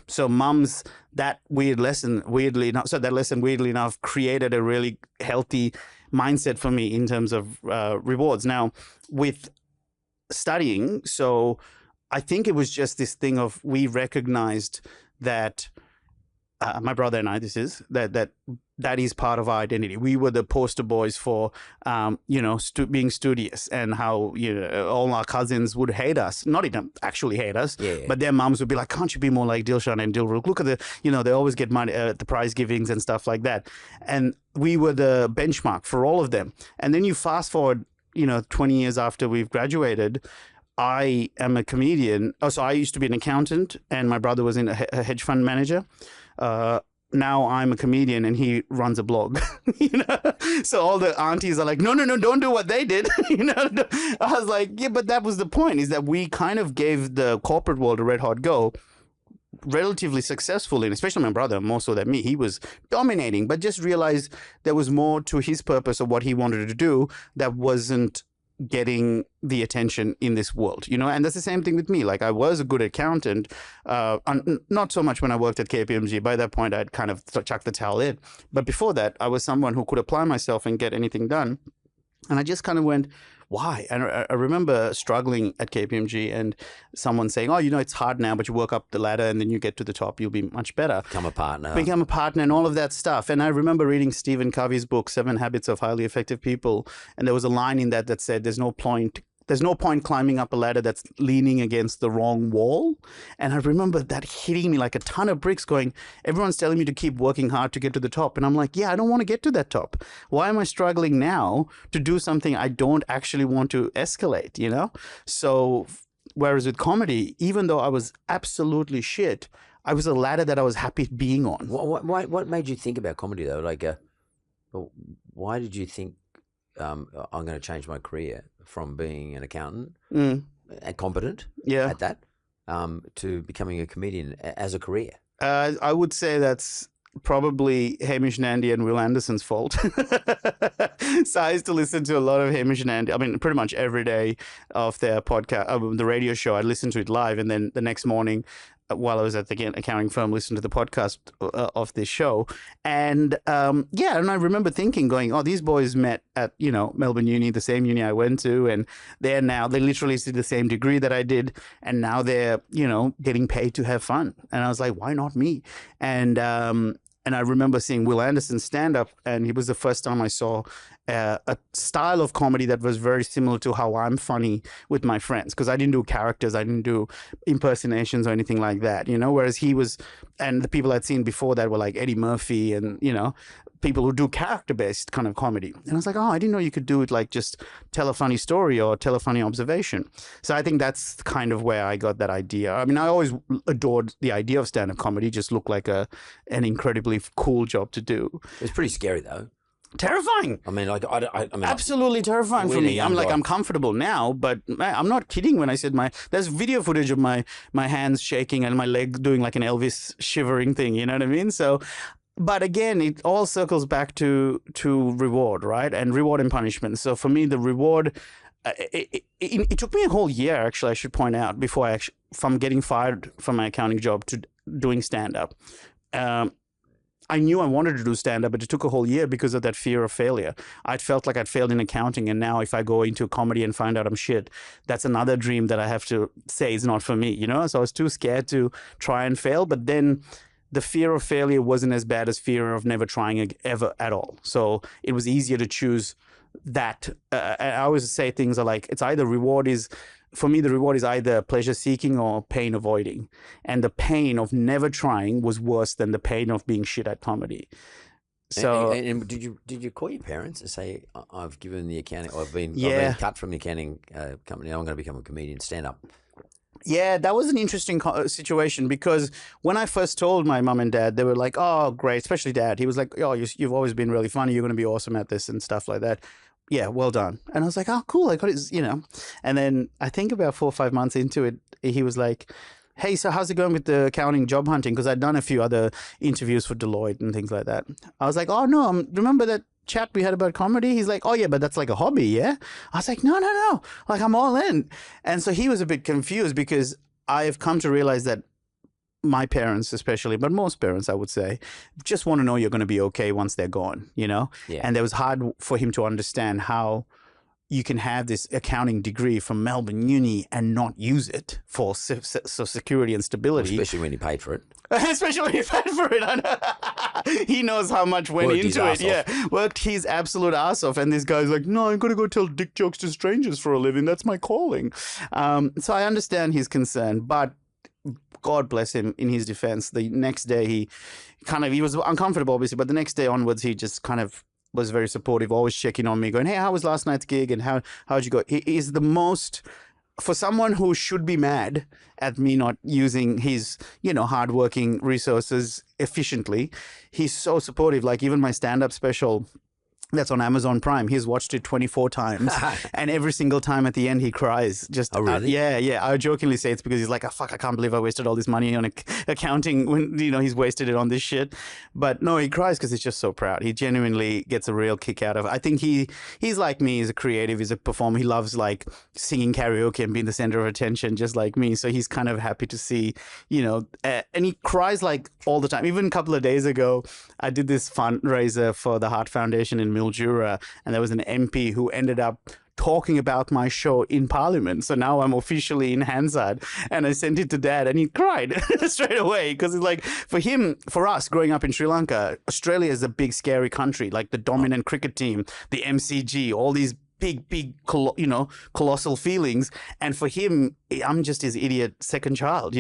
B: So mum's, that lesson, weirdly enough, created a really healthy mindset for me in terms of rewards. Now, with studying, so I think it was just this thing of we recognized that my brother and I, that is part of our identity. We were the poster boys for, being studious, and how, all our cousins would hate us. Not even actually hate us, but their mums would be like, can't you be more like Dilshan and Dilruk? Look at they always get money at the prize givings and stuff like that. And we were the benchmark for all of them. And then you fast forward, 20 years after we've graduated, I am a comedian. So I used to be an accountant and my brother was a hedge fund manager. Now I'm a comedian and he runs a blog. So all the aunties are like, no, don't do what they did. I was like, yeah, but that was the point, is that we kind of gave the corporate world a red hot go, relatively successful in, especially my brother, more so than me. He was dominating, but just realized there was more to his purpose of what he wanted to do that wasn't getting the attention in this world, and that's the same thing with me. Like I was a good accountant, not so much when I worked at KPMG. By that point, I'd kind of chucked the towel in. But before that, I was someone who could apply myself and get anything done. And I just kind of went, why? And I remember struggling at KPMG and someone saying, oh, it's hard now, but you work up the ladder and then you get to the top, you'll be much better.
D: Become a partner
B: and all of that stuff. And I remember reading Stephen Covey's book, 7 Habits of Highly Effective People. And there was a line in that said, there's no point climbing up a ladder that's leaning against the wrong wall. And I remember that hitting me like a ton of bricks, going, everyone's telling me to keep working hard to get to the top. And I'm like, yeah, I don't want to get to that top. Why am I struggling now to do something I don't actually want to escalate, So whereas with comedy, even though I was absolutely shit, I was a ladder that I was happy being on.
D: What made you think about comedy though? Like, why did you think I'm going to change my career from being an accountant and competent at that to becoming a comedian as a career?
B: I would say that's probably Hamish and Andy and Will Anderson's fault. So I used to listen to a lot of Hamish and Andy. I mean, pretty much every day of their podcast, the radio show, I'd listen to it live. And then the next morning, while I was at the accounting firm, listen to the podcast of this show. And and I remember thinking, going, oh, these boys met at, Melbourne Uni, the same uni I went to. And they literally did the same degree that I did. And now they're, getting paid to have fun. And I was like, why not me? And I remember seeing Will Anderson stand up, and it was the first time I saw a style of comedy that was very similar to how I'm funny with my friends, because I didn't do characters, I didn't do impersonations or anything like that, whereas he was, and the people I'd seen before that were like Eddie Murphy and, people who do character-based kind of comedy. And I was like, oh, I didn't know you could do it like just tell a funny story or tell a funny observation. So I think that's kind of where I got that idea. I mean, I always adored the idea of stand-up comedy, just looked like an incredibly cool job to do.
D: It's pretty scary though.
B: Terrifying.
D: I mean,
B: absolutely terrifying for me. I'm comfortable now, but I'm not kidding when I said there's video footage of my hands shaking and my leg doing like an Elvis shivering thing. You know what I mean? So, but again, it all circles back to reward, right? And reward and punishment. So for me, the reward, it took me a whole year, actually, I should point out, before from getting fired from my accounting job to doing stand-up. I knew I wanted to do stand-up, but it took a whole year because of that fear of failure. I'd felt like I'd failed in accounting, and now if I go into comedy and find out I'm shit, that's another dream that I have to say is not for me, So I was too scared to try and fail, but then the fear of failure wasn't as bad as fear of never trying ever at all. So it was easier to choose that. I always say things are like, it's either for me, the reward is either pleasure seeking or pain avoiding. And the pain of never trying was worse than the pain of being shit at comedy. So,
D: and did you call your parents and say, I've given the accounting, I've been cut from the accounting company, I'm going to become a comedian, stand up?
B: Yeah, that was an interesting situation, because when I first told my mum and dad, they were like, oh, great, especially dad. He was like, oh, you've always been really funny. You're going to be awesome at this and stuff like that. Yeah, well done. And I was like, oh, cool. I got it, And then I think about 4 or 5 months into it, he was like, hey, so how's it going with the accounting job hunting? Because I'd done a few other interviews for Deloitte and things like that. I was like, oh, no, remember that chat we had about comedy? He's like, oh, yeah, but that's like a hobby, yeah? I was like, no. Like, I'm all in. And so he was a bit confused, because I have come to realize that my parents especially, but most parents, I would say, just want to know you're going to be okay once they're gone, Yeah. And it was hard for him to understand how you can have this accounting degree from Melbourne Uni and not use it for security and stability.
D: Especially when you paid for it.
B: Especially when you paid for it. He knows how much went into it. Yeah, worked his absolute ass off. And this guy's like, no, I'm going to go tell dick jokes to strangers for a living. That's my calling. So I understand his concern, but God bless him, in his defense, the next day he was uncomfortable, obviously, but the next day onwards, he just kind of was very supportive, always checking on me, going, hey, how was last night's gig? And how'd you go? He is the most, for someone who should be mad at me not using his, hardworking resources efficiently, he's so supportive. Like even my stand-up special, that's on Amazon Prime, he's watched it 24 times, and every single time at the end he cries. Just,
D: oh, really?
B: Yeah. I jokingly say it's because he's like, oh, fuck, I can't believe I wasted all this money on accounting when, he's wasted it on this shit. But no, he cries because he's just so proud. He genuinely gets a real kick out of it. I think he's like me, he's a creative, he's a performer. He loves like singing karaoke and being the center of attention, just like me. So he's kind of happy to see, and he cries like all the time. Even a couple of days ago, I did this fundraiser for the Heart Foundation in Mildura, and there was an MP who ended up talking about my show in Parliament. So now I'm officially in Hansard, and I sent it to Dad, and he cried straight away, because it's like, for us growing up in Sri Lanka, Australia is a big scary country, like the dominant cricket team, the MCG, all these big, colossal feelings. And for him, I'm just his idiot second child,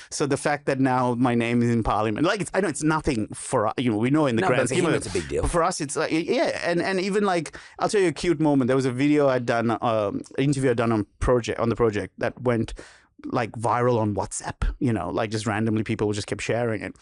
B: So the fact that now my name is in Parliament, like, I know it's nothing for, we know in the grand scheme of it,
D: it's a big deal.
B: But for us, it's like, yeah. And even like, I'll tell you a cute moment. There was a video I'd done, interview I'd done on the project that went like viral on WhatsApp, like just randomly people just kept sharing it.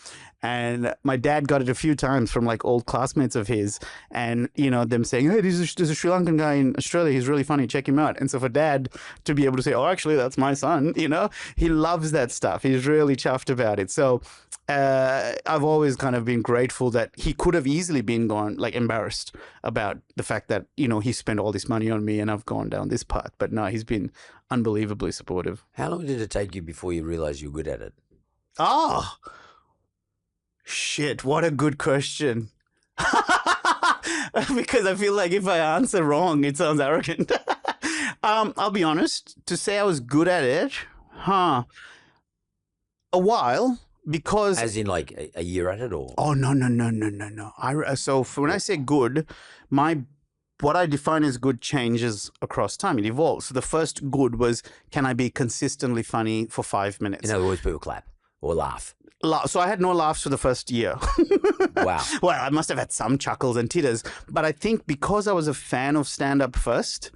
B: And my dad got it a few times from like old classmates of his, and them saying, hey, there's a Sri Lankan guy in Australia, he's really funny, check him out. And so for Dad to be able to say, oh, actually that's my son, he loves that stuff, he's really chuffed about it. So I've always kind of been grateful that he could have easily been gone like embarrassed about the fact that he spent all this money on me and I've gone down this path, but no, he's been unbelievably supportive.
D: How long did it take you before you realized you were good at it?
B: Oh, shit, what a good question. Because I feel like if I answer wrong, it sounds arrogant. I'll be honest, to say I was good at it, a while, because...
D: As in like a year at it, or?
B: Oh, no. So when I say good, what I define as good changes across time. It evolves. So the first good was, can I be consistently funny for 5 minutes?
D: In other words, people clap or laugh.
B: So I had no laughs for the first year.
D: Wow.
B: Well, I must have had some chuckles and titters, but I think because I was a fan of stand-up first,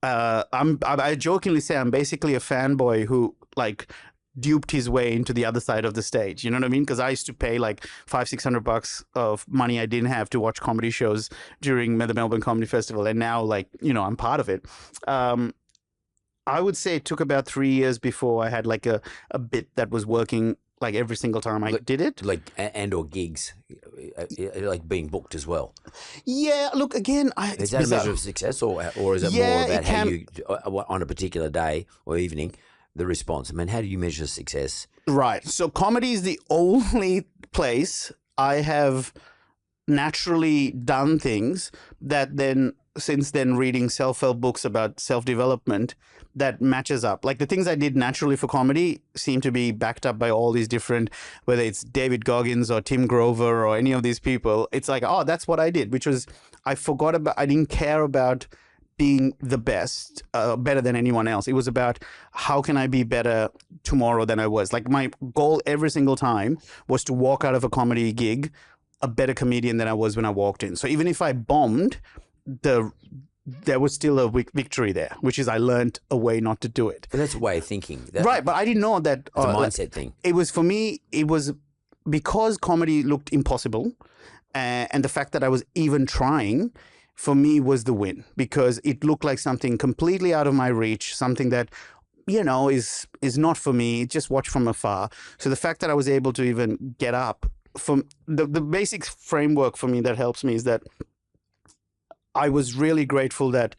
B: I jokingly say I'm basically a fanboy who like duped his way into the other side of the stage. You know what I mean? Because I used to pay like $500-600 of money I didn't have to watch comedy shows during the Melbourne Comedy Festival, and now I'm part of it. I would say it took about 3 years before I had like a bit that was working like every single time I did it.
D: Like, and or gigs, like being booked as well.
B: Yeah, look, again,
D: is that a measure of success, or is it more about how you, on a particular day or evening, the response? I mean, how do you measure success?
B: Right. So comedy is the only place I have naturally done things that then, since then, reading self-help books about self-development, that matches up. Like the things I did naturally for comedy seem to be backed up by all these different, whether it's David Goggins or Tim Grover or any of these people. It's like, oh, that's what I did, which was, I didn't care about being the best, better than anyone else. It was about how can I be better tomorrow than I was. Like my goal every single time was to walk out of a comedy gig a better comedian than I was when I walked in. So even if I bombed, there was still a victory there, which is I learned a way not to do it.
D: But that's a way of thinking.
B: Right, but I didn't know that.
D: It's a mindset thing.
B: It was, for me, it was because comedy looked impossible, and the fact that I was even trying, for me, was the win, because it looked like something completely out of my reach, something that is not for me, just watch from afar. So the fact that I was able to even get up, from the basic framework for me that helps me is that I was really grateful that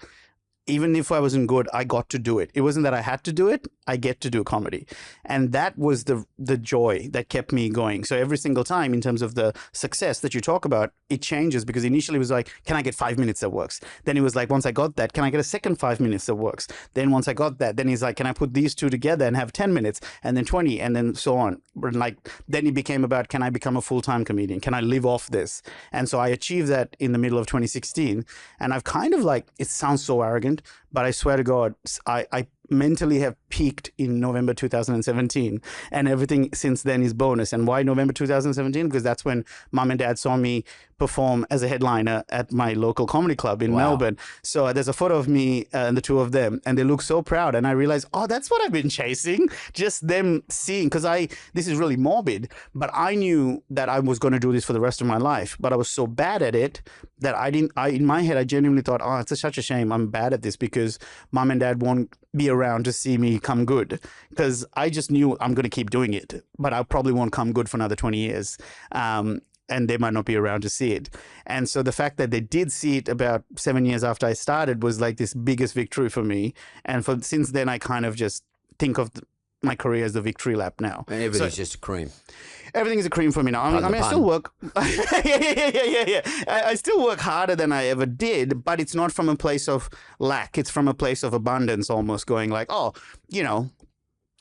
B: even if I wasn't good, I got to do it. It wasn't that I had to do it. I get to do comedy. And that was the joy that kept me going. So every single time, in terms of the success that you talk about, it changes, because initially it was like, can I get 5 minutes that works? Then it was like, once I got that, can I get a second 5 minutes that works? Then once I got that, then he's like, can I put these two together and have 10 minutes and then 20 and then so on. Then it became about, can I become a full-time comedian? Can I live off this? And so I achieved that in the middle of 2016. And I've kind of it sounds so arrogant, but I swear to God, I mentally have peaked in November 2017, and everything since then is bonus. And why November 2017? Because that's when Mum and Dad saw me perform as a headliner at my local comedy club in Melbourne. So there's a photo of me and the two of them, and they look so proud. And I realized, oh, that's what I've been chasing. Just them seeing, because this is really morbid, but I knew that I was going to do this for the rest of my life. But I was so bad at it that in my head, I genuinely thought, oh, it's such a shame I'm bad at this, because Mum and Dad won't be around to see me come good, because I just knew I'm going to keep doing it, but I probably won't come good for another 20 years. And they might not be around to see it. And so the fact that they did see it about 7 years after I started was like this biggest victory for me. And since then, I kind of just think of my career as the victory lap now.
D: And everything's just a cream.
B: Everything is a cream for me now. I still work. Yeah. I still work harder than I ever did, but it's not from a place of lack. It's from a place of abundance, almost going like, oh,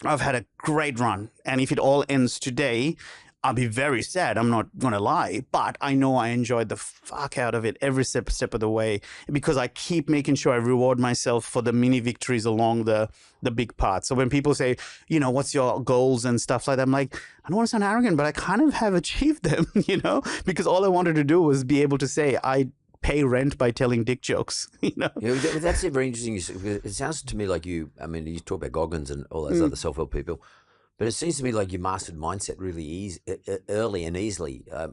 B: I've had a great run. And if it all ends today, I'll be very sad. I'm not going to lie, but I know I enjoyed the fuck out of it every step of the way, because I keep making sure I reward myself for the mini victories along the big part. So when people say, what's your goals and stuff like that, I'm like, I don't want to sound arrogant, but I kind of have achieved them, because all I wanted to do was be able to say I pay rent by telling dick jokes. You know.
D: Yeah, that's very interesting. It sounds to me like you. I mean, you talk about Goggins and all those other self-help people, but it seems to me like you mastered mindset really early and easily. I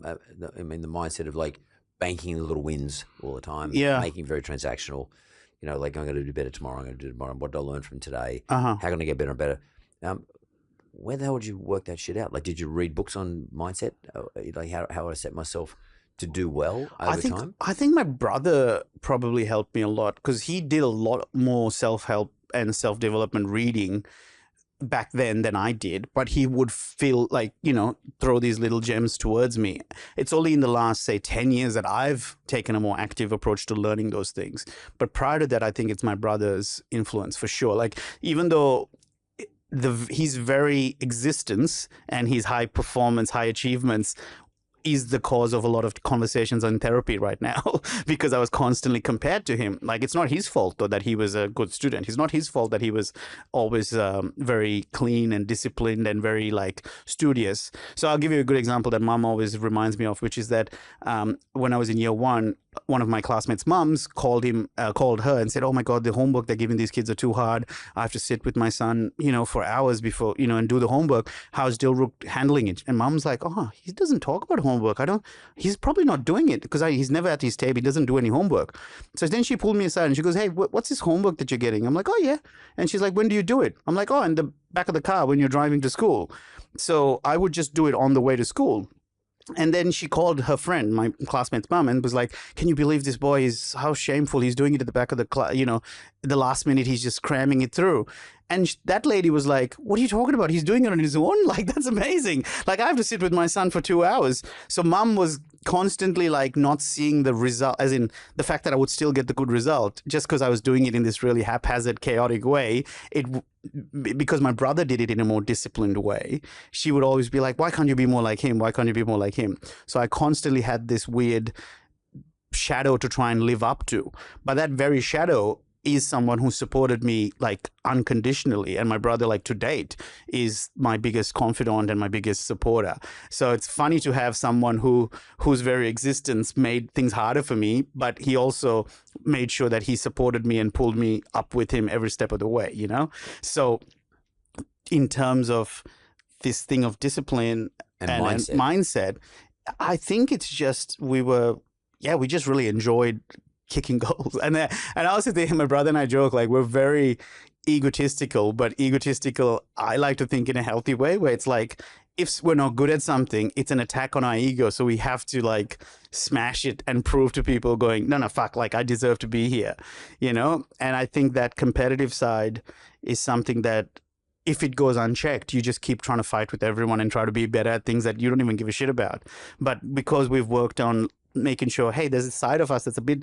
D: mean, the mindset of like banking the little wins all the time.
B: Yeah.
D: Making very transactional. You know, like I'm going to do better tomorrow. I'm going to do tomorrow. What did I learn from today?
B: Uh-huh.
D: How can I get better and better? Where the hell did you work that shit out? Like, did you read books on mindset? Like, how would I set myself to do well over time?
B: I think my brother probably helped me a lot because he did a lot more self-help and self-development reading back then than I did, but he would feel like, you know, throw these little gems towards me. It's only in the last, say, 10 years that I've taken a more active approach to learning those things. But prior to that, I think it's my brother's influence for sure. Like, even though his very existence and his high performance, high achievements is the cause of a lot of conversations on therapy right now because I was constantly compared to him. Like, it's not his fault, though, that he was a good student. It's not his fault that he was always very clean and disciplined and very, like, studious. So I'll give you a good example that mom always reminds me of, which is that when I was in year one of my classmates' mums called her and said, "Oh my God, the homework they're giving these kids are too hard. I have to sit with my son, you know, for hours before, you know, and do the homework. How's Dilruk handling it?" And mom's like, "Oh, he doesn't talk about homework. He's probably not doing it because he's never at his table. He doesn't do any homework." So then she pulled me aside and she goes, "Hey, what's this homework that you're getting?" I'm like, "Oh yeah." And she's like, "When do you do it?" I'm like, "Oh, in the back of the car when you're driving to school." So I would just do it on the way to school. And then she called her friend, my classmate's mom, and was like, "Can you believe this boy is, how shameful. He's doing it at the back of the class, you know, the last minute he's just cramming it through." And that lady was like, "What are you talking about? He's doing it on his own? Like, that's amazing. Like, I have to sit with my son for 2 hours." So mom was constantly like not seeing the result, as in the fact that I would still get the good result just because I was doing it in this really haphazard, chaotic way. Because my brother did it in a more disciplined way, she would always be like, "Why can't you be more like him? Why can't you be more like him?" So I constantly had this weird shadow to try and live up to. But that very shadow is someone who supported me like unconditionally, and my brother, like, to date is my biggest confidant and my biggest supporter. So it's funny to have someone whose very existence made things harder for me, but he also made sure that he supported me and pulled me up with him every step of the way, you know? So in terms of this thing of discipline and mindset, I think it's just we just really enjoyed kicking goals. And I also think my brother and I joke, like, we're very egotistical, but egotistical, I like to think in a healthy way, where it's like, if we're not good at something, it's an attack on our ego. So we have to like smash it and prove to people going, no, fuck, like, I deserve to be here, you know? And I think that competitive side is something that if it goes unchecked, you just keep trying to fight with everyone and try to be better at things that you don't even give a shit about. But because we've worked on making sure, hey, there's a side of us that's a bit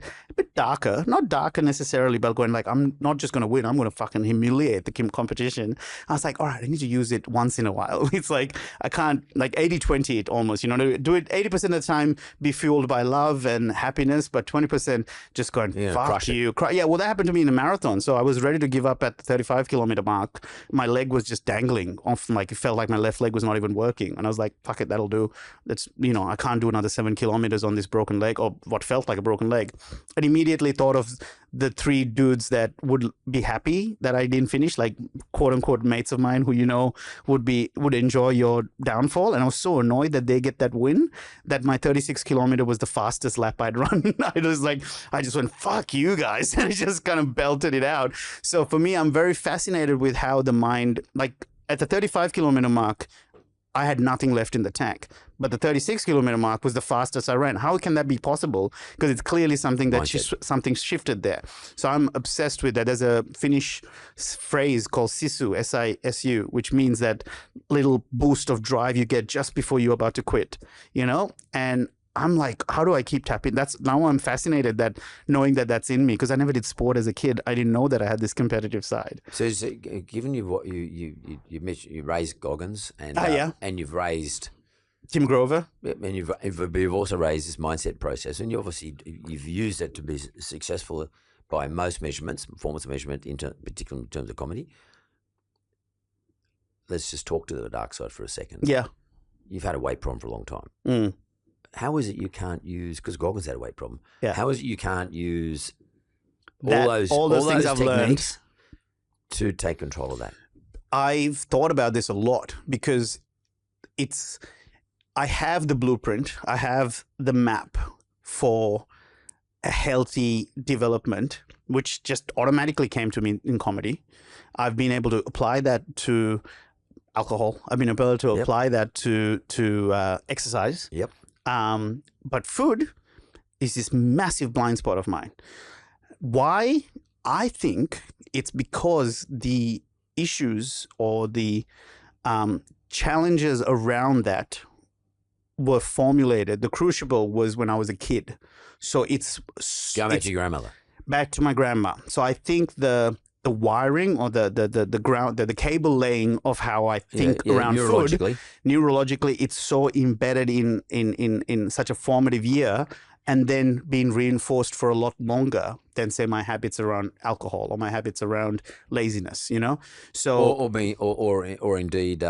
B: darker, not darker necessarily, but going like, I'm not just going to win, I'm going to fucking humiliate the competition. I was like, all right, I need to use it once in a while. It's like, I can't, like 80-20 it almost, you know, do it 80% of the time, be fueled by love and happiness, but 20% just going, fuck you. Yeah, well, that happened to me in a marathon. So I was ready to give up at the 35-kilometer mark. My leg was just dangling off, like it felt like my left leg was not even working. And I was like, fuck it, that'll do. That's, you know, I can't do another 7 kilometers on this broken leg, or what felt like a broken leg. And immediately thought of the 3 dudes that would be happy that I didn't finish, like quote unquote mates of mine who, you know, would enjoy your downfall. And I was so annoyed that they get that win, that my 36-kilometer was the fastest lap I'd run. I just went, fuck you guys. And I just kind of belted it out. So for me, I'm very fascinated with how the mind, like at the 35-kilometer mark, I had nothing left in the tank. But the 36-kilometer mark was the fastest I ran. How can that be possible? Because it's clearly something that something shifted there. So I'm obsessed with that. There's a Finnish phrase called sisu, S-I-S-U, which means that little boost of drive you get just before you're about to quit, you know? And I'm like, how do I keep tapping? Now I'm fascinated that knowing that that's in me, because I never did sport as a kid. I didn't know that I had this competitive side.
D: So given you what you mentioned, you raised Goggins and and you've raised
B: Tim Grover,
D: and you've also raised this mindset process, and you've used it to be successful by most measurements, performance measurement, particularly in terms of comedy. Let's just talk to the dark side for a second.
B: Yeah,
D: you've had a weight problem for a long time.
B: Mm.
D: how is it you can't use, because Goggins had a weight problem.
B: Yeah.
D: How is it you can't use
B: all those things I've learned
D: techniques to take control of that?
B: I've thought about this a lot because I have the blueprint, I have the map for a healthy development, which just automatically came to me in comedy. I've been able to apply that to alcohol. I've been able to apply that to exercise.
D: Yep.
B: But food is this massive blind spot of mine. Why? I think it's because the issues or the challenges around that were formulated. The crucible was when I was a kid. So it's
D: Go back to your grandmother.
B: Back to my grandma. So I think the wiring or the ground, the cable laying of how I think around food, neurologically, it's so embedded in such a formative year, and then being reinforced for a lot longer than, say, my habits around alcohol or my habits around laziness. So
D: or indeed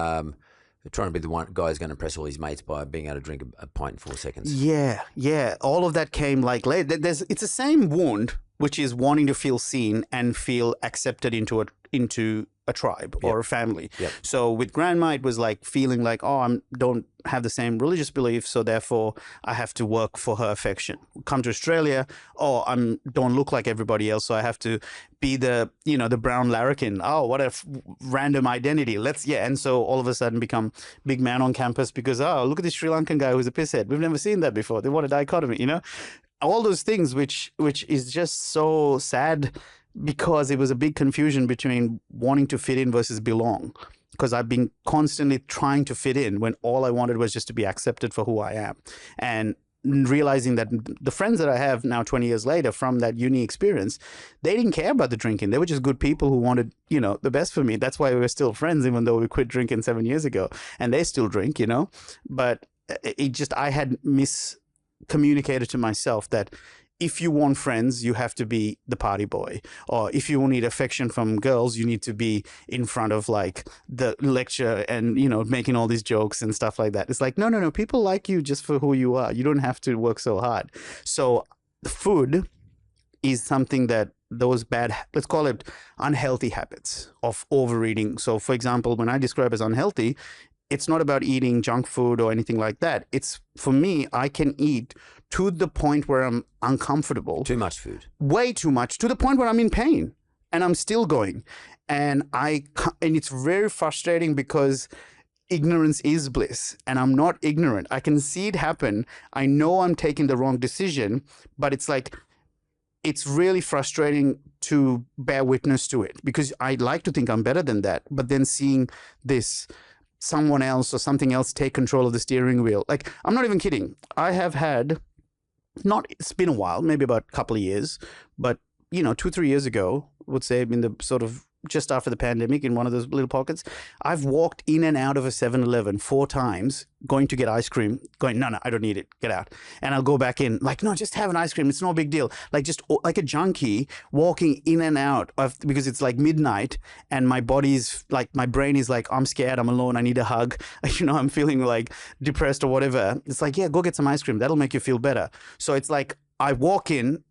D: trying to be the one guy who's going to impress all his mates by being able to drink a pint in 4 seconds.
B: Yeah. All of that came like late. It's the same wound, which is wanting to feel seen and feel accepted into a tribe or a family.
D: Yep.
B: So with grandma, it was like feeling like, oh, I don't have the same religious beliefs, so therefore I have to work for her affection. Come to Australia, oh, I don't look like everybody else, so I have to be the brown larrikin. Oh, what a random identity. And so all of a sudden become big man on campus because, oh, look at this Sri Lankan guy who's a pisshead. We've never seen that before. What a dichotomy, all those things, which is just so sad, because it was a big confusion between wanting to fit in versus belong. Because I've been constantly trying to fit in when all I wanted was just to be accepted for who I am. And realizing that the friends that I have now 20 years later from that uni experience, they didn't care about the drinking. They were just good people who wanted, the best for me. That's why we were still friends, even though we quit drinking 7 years ago. And they still drink, But I had miscommunicated to myself that if you want friends, you have to be the party boy. Or if you need affection from girls, you need to be in front of like the lecture and, making all these jokes and stuff like that. It's like, no. People like you just for who you are. You don't have to work so hard. So food is something that those bad, let's call it unhealthy habits of overeating. So for example, when I describe as unhealthy, it's not about eating junk food or anything like that. It's, for me, I can eat to the point where I'm uncomfortable.
D: Too much food.
B: Way too much, to the point where I'm in pain and I'm still going. And it's very frustrating because ignorance is bliss and I'm not ignorant. I can see it happen. I know I'm taking the wrong decision, but it's like, it's really frustrating to bear witness to it because I like to think I'm better than that. But then seeing this someone else or something else take control of the steering wheel. Like, I'm not even kidding. I have had, it's been a while, maybe about a couple of years, but 2-3 years ago, would say in the sort of just after the pandemic in one of those little pockets, I've walked in and out of a 7-Eleven 4 times going to get ice cream, going, no, I don't need it, get out. And I'll go back in, like, no, just have an ice cream. It's no big deal. Like, just like a junkie walking in and out of, because it's like midnight and my body's like, my brain is like, I'm scared, I'm alone, I need a hug. I'm feeling like depressed or whatever. It's like, yeah, go get some ice cream. That'll make you feel better. So it's like, I walk in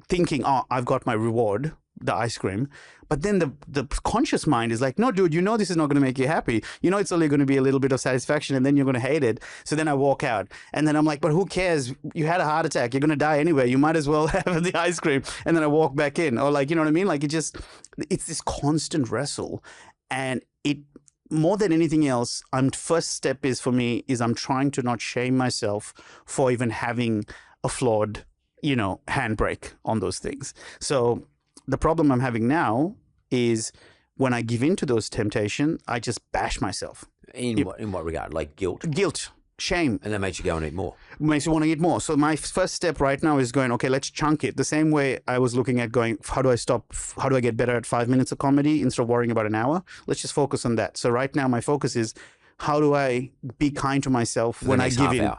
B: thinking, oh, I've got my reward, the ice cream. But then the conscious mind is like, no, dude, this is not going to make you happy. It's only going to be a little bit of satisfaction and then you're going to hate it. So then I walk out and then I'm like, but who cares? You had a heart attack. You're going to die anyway. You might as well have the ice cream. And then I walk back in, or like, you know what I mean? Like it's this constant wrestle. And it, more than anything else, first step is for me is I'm trying to not shame myself for even having a flawed, handbrake on those things. So the problem I'm having now is when I give in to those temptations, I just bash myself.
D: In what regard? Like guilt?
B: Guilt, shame.
D: And that makes you go and eat more.
B: Makes you want to eat more. So my first step right now is going, okay, let's chunk it. The same way I was looking at going, how do I get better at 5 minutes of comedy instead of worrying about an hour? Let's just focus on that. So right now my focus is, how do I be kind to myself when I give in?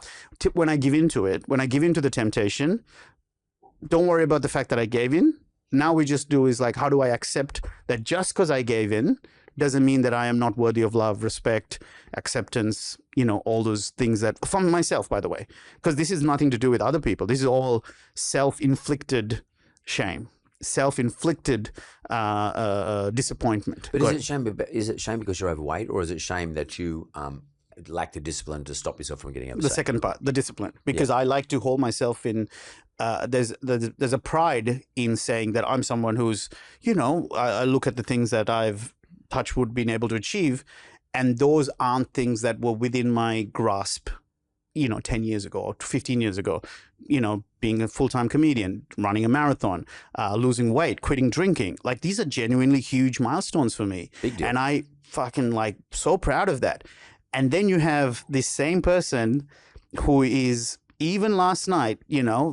B: When I give into it, when I give into the temptation, don't worry about the fact that I gave in. Now we just do is like, how do I accept that just because I gave in doesn't mean that I am not worthy of love, respect, acceptance, all those things that from myself, by the way, because this is nothing to do with other people. This is all self-inflicted shame, self-inflicted disappointment.
D: But is it shame because you're overweight, or is it shame that you lack the discipline to stop yourself from getting upset?
B: The second part, the discipline, because I like to hold myself in. There's a pride in saying that I'm someone who's, I look at the things that I've touch wood been able to achieve, and those aren't things that were within my grasp, 10 years ago or 15 years ago. Being a full-time comedian, running a marathon, losing weight, quitting drinking. Like, these are genuinely huge milestones for me.
D: Big deal.
B: And I fucking so proud of that. And then you have this same person who is, even last night,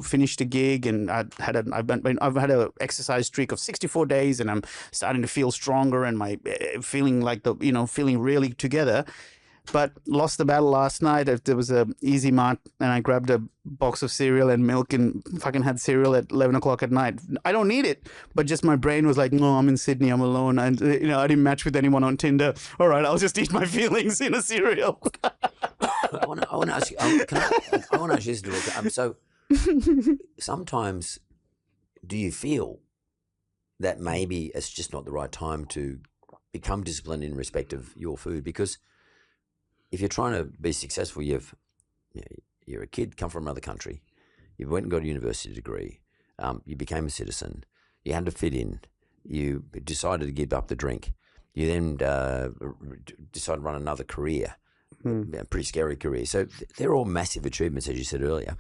B: finished a gig, and I've had a exercise streak of 64 days, and I'm starting to feel stronger, and my feeling like feeling really together. But lost the battle last night. There was a Easy Mart, and I grabbed a box of cereal and milk, and fucking had cereal at 11 o'clock at night. I don't need it, but just my brain was like, no, I'm in Sydney, I'm alone, and I didn't match with anyone on Tinder. All right, I'll just eat my feelings in a cereal.
D: I want to ask you. I want to ask you this, Dilruk. So sometimes, do you feel that maybe it's just not the right time to become disciplined in respect of your food? Because if you're trying to be successful, you're a kid, come from another country, you went and got a university degree, you became a citizen, you had to fit in, you decided to give up the drink, you then decided to run another career, a pretty scary career. So they're all massive achievements, as you said earlier.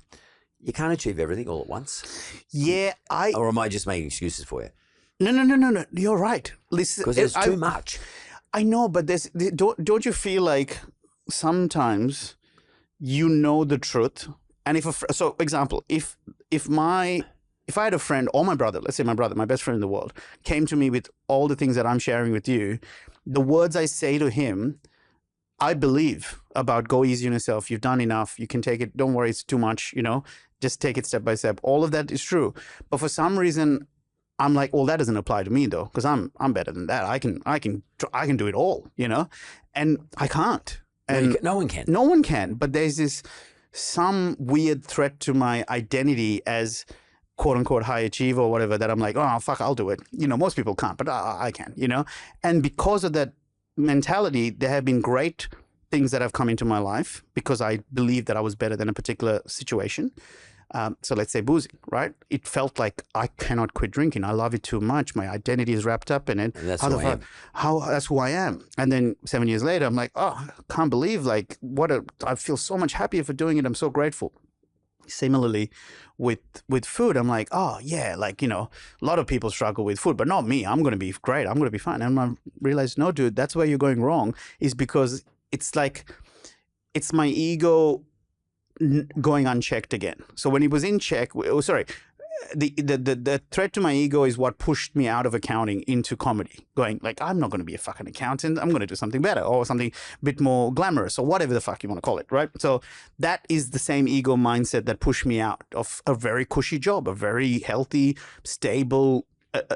D: You can't achieve everything all at once.
B: Yeah,
D: Or am I just making excuses for you?
B: No. You're right. Listen,
D: because there's too much.
B: I know, but don't you feel like sometimes the truth, and so example, if I had a friend or my brother, let's say my brother, my best friend in the world, came to me with all the things that I'm sharing with you, the words I say to him, I believe about go easy on yourself, you've done enough, you can take it, don't worry, it's too much, just take it step by step. All of that is true, but for some reason I'm like, well, that doesn't apply to me though, because I'm better than that. I can do it all, and I can't. And
D: no one can.
B: No one can. But there's some weird threat to my identity as quote unquote high achiever or whatever, that I'm like, oh, fuck, I'll do it. Most people can't, but I can, And because of that mentality, there have been great things that have come into my life because I believed that I was better than a particular situation. So let's say boozing, right? It felt like I cannot quit drinking. I love it too much. My identity is wrapped up in it.
D: And that's who I am.
B: That's who I am. And then 7 years later, I'm like, oh, I can't believe I feel so much happier for doing it. I'm so grateful. Similarly, with food, I'm like, oh yeah, a lot of people struggle with food, but not me. I'm going to be great. I'm going to be fine. And I realized, no, dude, that's where you're going wrong, is because it's like, it's my ego going unchecked again. So when it was in check, the threat to my ego is what pushed me out of accounting into comedy, going like, I'm not going to be a fucking accountant, I'm going to do something better or something a bit more glamorous or whatever the fuck you want to call it, right? So that is the same ego mindset that pushed me out of a very cushy job, a very healthy, stable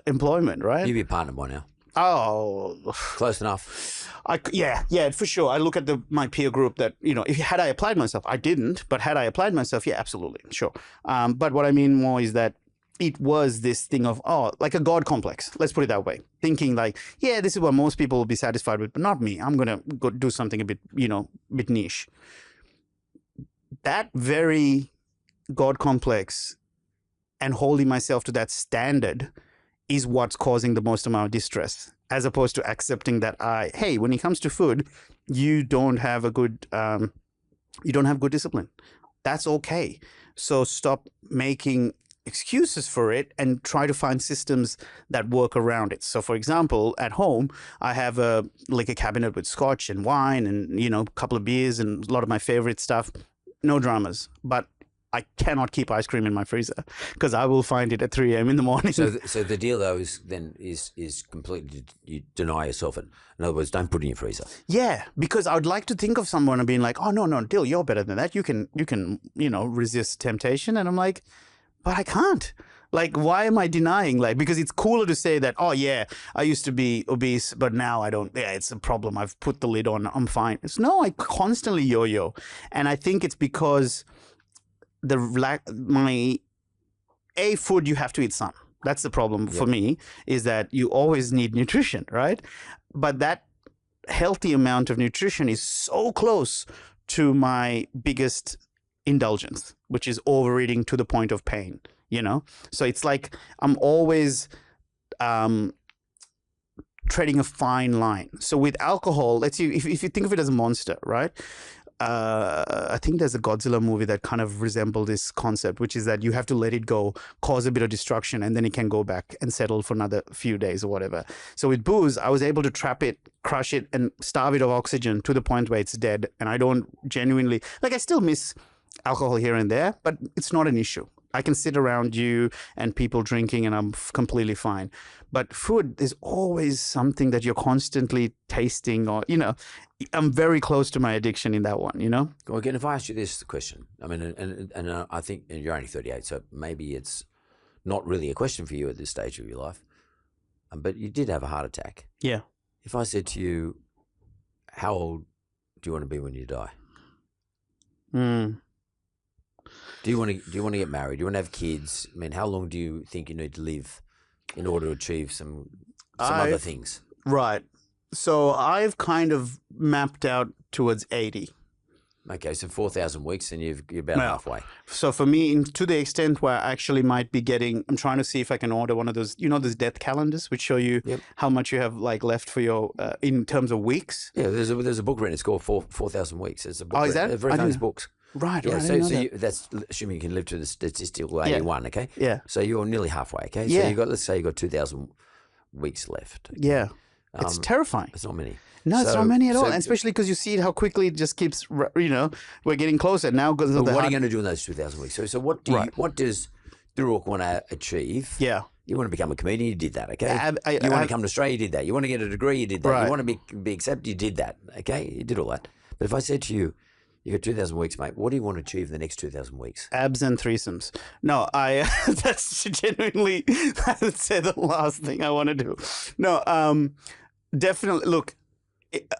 B: employment, right?
D: You'd be a partner by now.
B: Oh,
D: close enough.
B: Yeah, for sure. I look at my peer group that, had I applied myself, I didn't, but had I applied myself, yeah, absolutely, sure. But what I mean more is that it was this thing of, like a God complex, let's put it that way. Thinking like, yeah, this is what most people will be satisfied with, but not me. I'm going to go do something a bit, bit niche. That very God complex and holding myself to that standard is what's causing the most amount of distress, as opposed to accepting that hey, when it comes to food, you don't have good discipline. That's okay. So stop making excuses for it and try to find systems that work around it. So for example, at home, I have a liquor cabinet with scotch and wine and, a couple of beers and a lot of my favorite stuff. No dramas, but I cannot keep ice cream in my freezer because I will find it at 3 a.m. in the morning.
D: So the deal though is completely, you deny yourself it. In other words, don't put it in your freezer.
B: Yeah, because I would like to think of someone and being like, oh no, Dil, you're better than that. You can resist temptation. And I'm like, but I can't. Like, why am I denying? Like, because it's cooler to say that, oh, yeah, I used to be obese, but now I don't. Yeah, it's a problem. I've put the lid on. I'm fine. No, I constantly yo-yo. And I think it's because food, you have to eat some. That's the problem for me, is that you always need nutrition, right? But that healthy amount of nutrition is so close to my biggest indulgence, which is overeating to the point of pain. So it's like I'm always treading a fine line. So with alcohol, if you think of it as a monster, right? I think there's a Godzilla movie that kind of resembles this concept, which is that you have to let it go, cause a bit of destruction, and then it can go back and settle for another few days or whatever. So with booze, I was able to trap it, crush it, and starve it of oxygen to the point where it's dead. And I don't genuinely, like, I still miss alcohol here and there, but it's not an issue. I can sit around you and people drinking and I'm completely fine. But food is always something that you're constantly tasting or, I'm very close to my addiction in that one,
D: Well, again, if I ask you this question, I mean, and I think you're only 38, so maybe it's not really a question for you at this stage of your life, but you did have a heart attack.
B: Yeah.
D: If I said to you, how old do you want to be when you die? Do you want to get married? Do you want to have kids? I mean, how long do you think you need to live in order to achieve some other things?
B: Right. So I've kind of mapped out towards 80.
D: Okay, so 4,000 weeks and you're about halfway.
B: So for me, to the extent where I actually might be I'm trying to see if I can order one of those, those death calendars, which show you how much you have like left for your, in terms of weeks.
D: Yeah, there's a book written. It's called 4,000 Weeks. It's a book.
B: Is that?
D: A very famous books.
B: Right.
D: Yeah.
B: Right,
D: That's assuming you can live to the statistical 81. Okay.
B: Yeah.
D: So you're nearly halfway. Okay.
B: Yeah.
D: So let's say you got 2,000 weeks left. Okay?
B: Yeah. It's terrifying.
D: It's not many.
B: No, it's not many at all. And especially because you see how quickly it just keeps, we're getting closer now. What
D: are you going to do in those 2,000 weeks? So what does Dilruk want to achieve?
B: Yeah.
D: You want to become a comedian, you did that, okay? You want to come to Australia, you did that. You want to get a degree, you did that.
B: Right.
D: You want to be accepted, you did that, okay? You did all that. But if I said to you, you got 2,000 weeks, mate, what do you want to achieve in the next 2,000 weeks?
B: Abs and threesomes. No, that's genuinely, I would say, the last thing I want to do. No, definitely, look,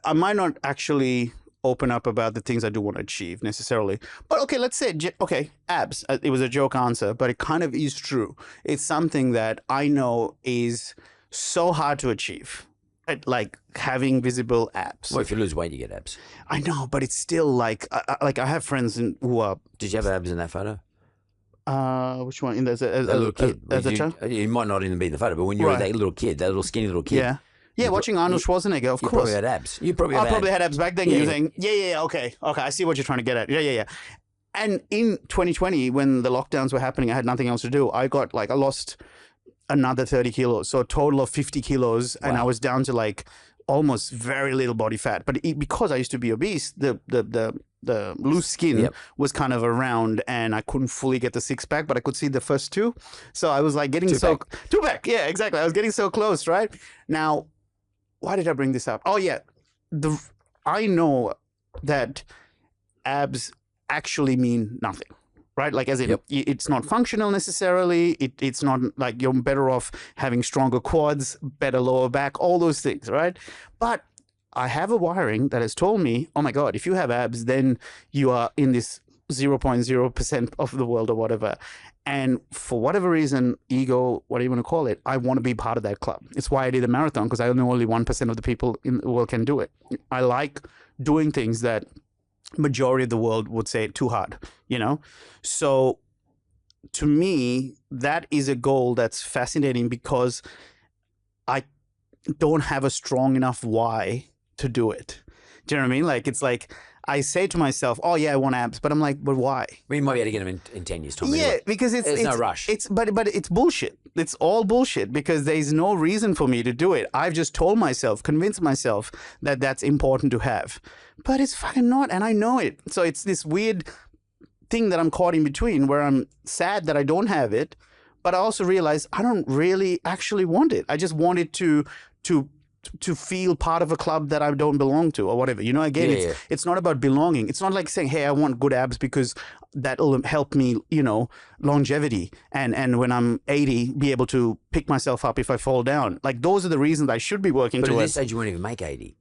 B: I might not actually open up about the things I do want to achieve necessarily. But okay, let's say, abs. It was a joke answer, but it kind of is true. It's something that I know is so hard to achieve. Like having visible abs.
D: Well, if you lose weight, you get abs.
B: I know, but it's still like I have friends who are.
D: Did you have abs in that photo?
B: Which one? As a
D: little kid.
B: As a child?
D: You might not even be in the photo, but when you were that little kid, that little skinny little kid.
B: Yeah. Yeah, watching Arnold Schwarzenegger, of course.
D: You probably had abs. I
B: probably had abs back then. You're saying, okay, I see what you're trying to get at. Yeah. And in 2020, when the lockdowns were happening, I had nothing else to do. I lost another 30 kilos, so a total of 50 kilos, and I was down to like almost very little body fat. But because I used to be obese, the loose skin was kind of around, and I couldn't fully get the six pack, but I could see the first two. So I was like getting two pack. Yeah, exactly. I was getting so close, right? Now, why did I bring this up? Oh yeah, I know that abs actually mean nothing. Right? Like, as in, it's not functional necessarily. It's not like you're better off having stronger quads, better lower back, all those things, right? But I have a wiring that has told me, oh my God, if you have abs, then you are in this 0.0% of the world or whatever. And for whatever reason, ego, whatever you want to call it, I want to be part of that club. It's why I did a marathon, because I know only 1% of the people in the world can do it. I like doing things that majority of the world would say too hard, So to me, that is a goal that's fascinating because I don't have a strong enough why to do it. Do you know what I mean? Like, it's like I say to myself, oh yeah, I want abs, but I'm like, but why?
D: We might be able to get them in 10 years' time.
B: Yeah, because it's
D: no rush.
B: But it's bullshit. It's all bullshit because there's no reason for me to do it. I've just convinced myself that that's important to have. But it's fucking not, and I know it. So it's this weird thing that I'm caught in between where I'm sad that I don't have it, but I also realize I don't really actually want it. I just want it to to feel part of a club that I don't belong to or whatever. You know, again, it's not about belonging. It's not like saying, hey, I want good abs because that'll help me, you know, longevity. And when I'm 80, be able to pick myself up if I fall down. Like, those are the reasons I should be working
D: But at
B: towards.
D: this stage, you won't even make 80.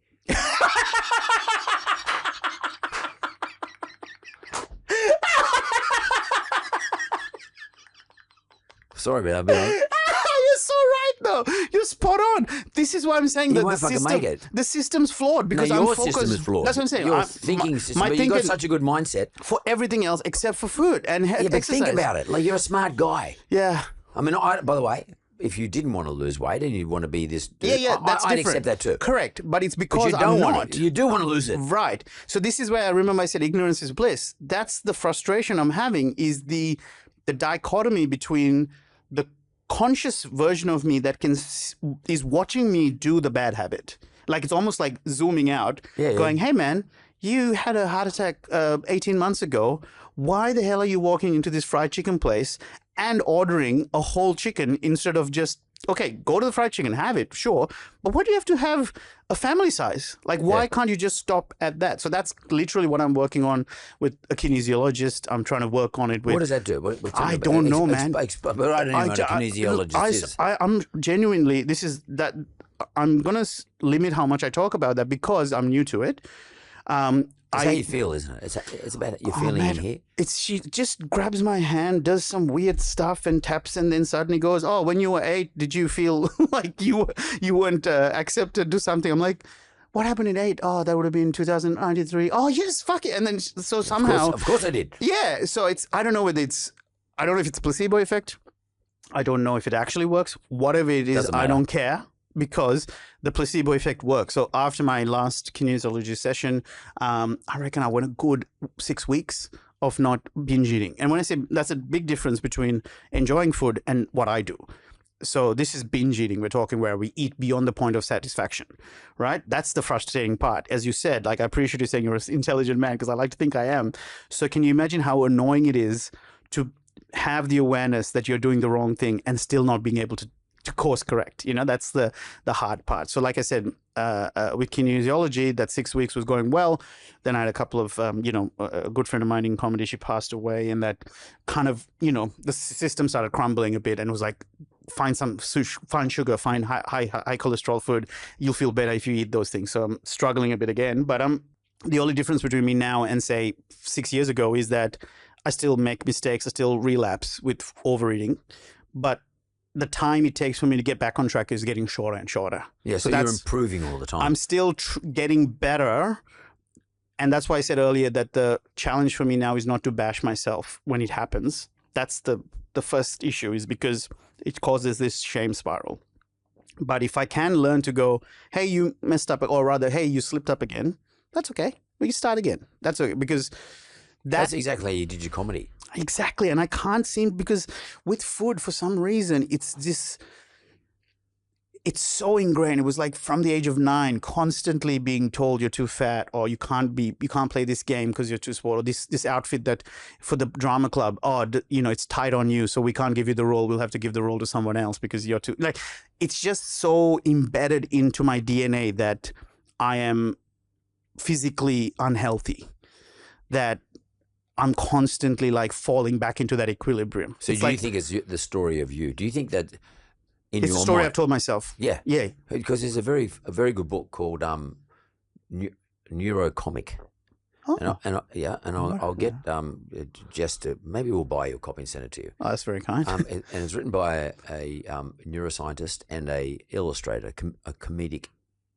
D: Sorry, man.
B: You're so right, though. You're spot on. This is why I'm saying that
D: won't fucking make it.
B: the system's flawed because
D: No,
B: I'm
D: your
B: focused.
D: system is flawed.
B: That's what I'm saying.
D: Your thinking system. But you've got such a good mindset.
B: for everything else except for food and
D: Yeah, but
B: exercise.
D: think about it. Like, you're a smart guy.
B: Yeah.
D: I mean, by the way, if you didn't want to lose weight and you want to be this dude,
B: Yeah, that's
D: I'd
B: different.
D: accept that too.
B: Correct, but it's
D: But
B: because
D: you don't
B: I'm
D: want
B: not.
D: it. You do want to lose it.
B: Right. So this is where I remember I said ignorance is bliss. That's the frustration I'm having, is the dichotomy between the conscious version of me that is watching me do the bad habit. Like, it's almost like zooming out, going, hey man, you had a heart attack 18 months ago. Why the hell are you walking into this fried chicken place and ordering a whole chicken instead of just, okay, go to the fried chicken, have it, sure. But why do you have to have a family size? Like, why can't you just stop at that? So that's literally what I'm working on with a kinesiologist. I'm trying to work on it with.
D: What does that do?
B: I don't know, man.
D: But I don't even know what a kinesiologist is.
B: I'm genuinely, I'm going to limit how much I talk about that because I'm new to it.
D: It's how you feel, isn't it? It's about your feeling in here.
B: She just grabs my hand, does some weird stuff and taps, and then suddenly goes, oh, when you were 8, did you feel like you weren't accepted to something? I'm like, what happened in 8? Oh, that would have been 2093. Oh, yes, fuck it. And then so somehow.
D: Of course I did.
B: Yeah. So I don't know if it's a placebo effect. I don't know if it actually works. Whatever it is, I don't care, because the placebo effect works. So after my last kinesiology session, I reckon I went a good 6 weeks of not binge eating. And when I say, that's a big difference between enjoying food and what I do. So this is binge eating. We're talking where we eat beyond the point of satisfaction, right? That's the frustrating part. As you said, like, I appreciate you saying you're an intelligent man, because I like to think I am. So can you imagine how annoying it is to have the awareness that you're doing the wrong thing and still not being able to course correct? You know, that's the hard part. So like I said, with kinesiology, that 6 weeks was going well. Then I had a couple of, a good friend of mine in comedy, she passed away, and that kind of, the system started crumbling a bit, and it was like, find sugar, find high cholesterol food. You'll feel better if you eat those things. So I'm struggling a bit again, but the only difference between me now and say 6 years ago is that I still make mistakes. I still relapse with overeating, but the time it takes for me to get back on track is getting shorter and shorter.
D: Yeah, so you're improving all the time.
B: I'm still getting better. And that's why I said earlier that the challenge for me now is not to bash myself when it happens. That's the first issue, is because it causes this shame spiral. But if I can learn to go, hey, you messed up, or rather, hey, you slipped up again, that's okay. We can start again. That's okay, because
D: that's exactly how you did your comedy.
B: Exactly. And I can't seem, because with food, for some reason, it's so ingrained. It was like from the age of 9, constantly being told you're too fat, or you can't play this game because you're too small, or this outfit that for the drama club, it's tight on you, so we can't give you the role. We'll have to give the role to someone else because you're too, like, it's just so embedded into my DNA that I am physically unhealthy, that I'm constantly like falling back into that equilibrium.
D: So do you think it's the story of you? Do you think that in
B: it's
D: your
B: the story
D: mind,
B: I've told myself?
D: Yeah.
B: Yeah.
D: Because there's a very good book called Neurocomic.
B: Oh.
D: I'll get Jess to, maybe we'll buy you a copy and send it to you.
B: Oh, that's very kind.
D: And it's written by a neuroscientist and a illustrator, a comedic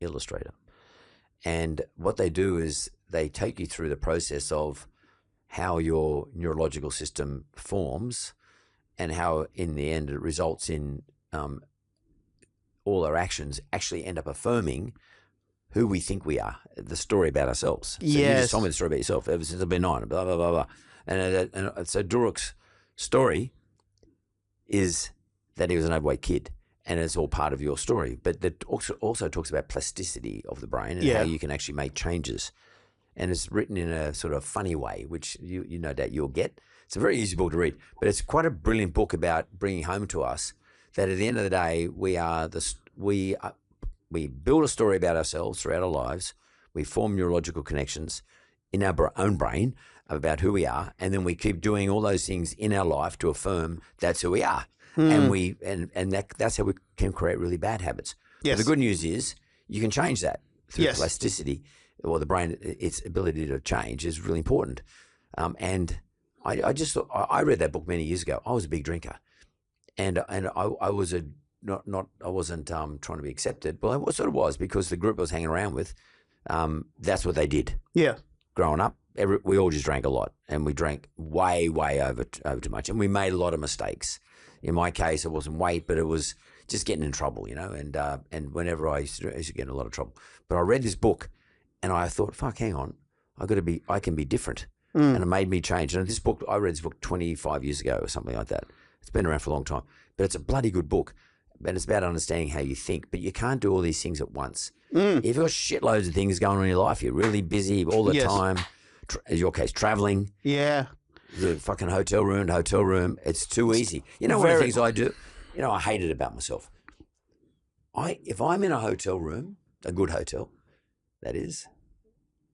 D: illustrator. And what they do is they take you through the process of how your neurological system forms, and how in the end it results in all our actions actually end up affirming who we think we are, the story about ourselves. So you just told me the story about yourself ever since I've been 9, blah, blah, blah, blah. And so Dilruk's story is that he was an overweight kid, and it's all part of your story. But that also talks about plasticity of the brain and how you can actually make changes. And it's written in a sort of funny way, which you no doubt you'll get. It's a very easy book to read, but it's quite a brilliant book about bringing home to us that at the end of the day, we build a story about ourselves throughout our lives. We form neurological connections in our own brain about who we are, and then we keep doing all those things in our life to affirm that's who we are. And that's how we can create really bad habits.
B: Yes.
D: But the good news is you can change that through
B: Yes.
D: plasticity, or the brain, its ability to change is really important. And I just thought, I read that book many years ago. I was a big drinker, and I was I wasn't trying to be accepted, but I sort of was, because the group I was hanging around with, that's what they did.
B: Yeah.
D: Growing up, we all just drank a lot, and we drank way over too much, and we made a lot of mistakes. In my case, it wasn't weight, but it was just getting in trouble, and whenever I used to get in a lot of trouble. But I read this book, and I thought, fuck, hang on, I can be different. And it made me change. And I read this book 25 years ago or something like that. It's been around for a long time, but it's a bloody good book. And it's about understanding how you think, but you can't do all these things at once. If you've got shitloads of things going on in your life, you're really busy all the time. In your case, traveling.
B: Yeah.
D: The fucking hotel room to hotel room. It's too easy. One of the things I do, I hate it about myself. If I'm in a hotel room, a good hotel, that is,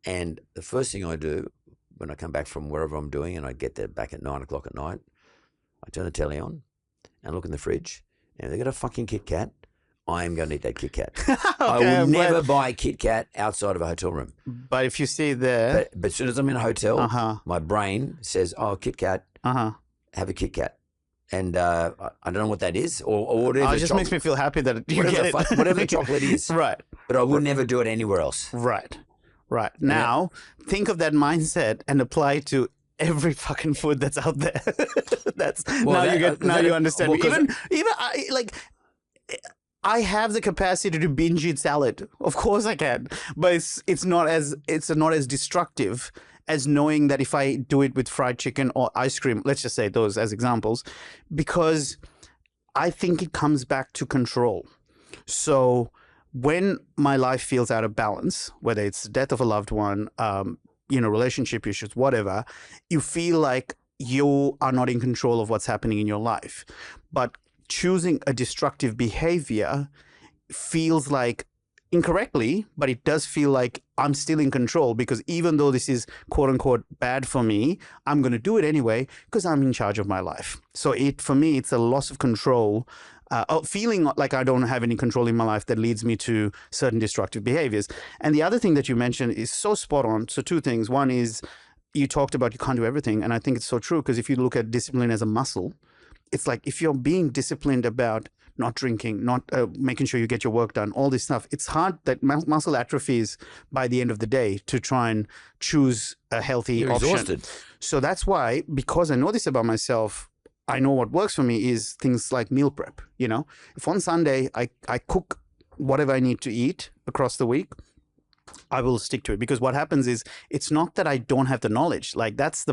D: and the first thing I do when I come back from wherever I'm doing, and I get there back at 9 o'clock at night, I turn the telly on and look in the fridge, and if they got a fucking Kit Kat, I'm going to eat that Kit Kat. I will never buy a Kit Kat outside of a hotel room.
B: But if you see there,
D: but as soon as I'm in a hotel, my brain says, "Oh, Kit Kat, have a Kit Kat," and I don't know what that is, or whatever.
B: it just makes me feel happy that you get it.
D: Whatever the chocolate is,
B: Right?
D: But I would never do it anywhere else.
B: Right. Now, think of that mindset and apply it to every fucking food that's out there. You understand. I have the capacity to binge eat salad. Of course I can, but it's not as destructive as knowing that if I do it with fried chicken or ice cream, let's just say those as examples, because I think it comes back to control. So when my life feels out of balance, whether it's the death of a loved one, relationship issues, whatever, you feel like you are not in control of what's happening in your life. But choosing a destructive behavior feels like incorrectly, but it does feel like I'm still in control, because even though this is quote unquote bad for me, I'm going to do it anyway because I'm in charge of my life. So for me, it's a loss of control. Feeling like I don't have any control in my life that leads me to certain destructive behaviors. And the other thing that you mentioned is so spot on. So two things. One is you talked about you can't do everything. And I think it's so true, because if you look at discipline as a muscle, it's like if you're being disciplined about not drinking, not making sure you get your work done, all this stuff, it's hard that muscle atrophies by the end of the day to try and choose a healthy option.
D: Exhausted.
B: So that's why, because I know this about myself, I know what works for me is things like meal prep. If on Sunday I cook whatever I need to eat across the week, I will stick to it, because what happens is it's not that I don't have the knowledge. Like that's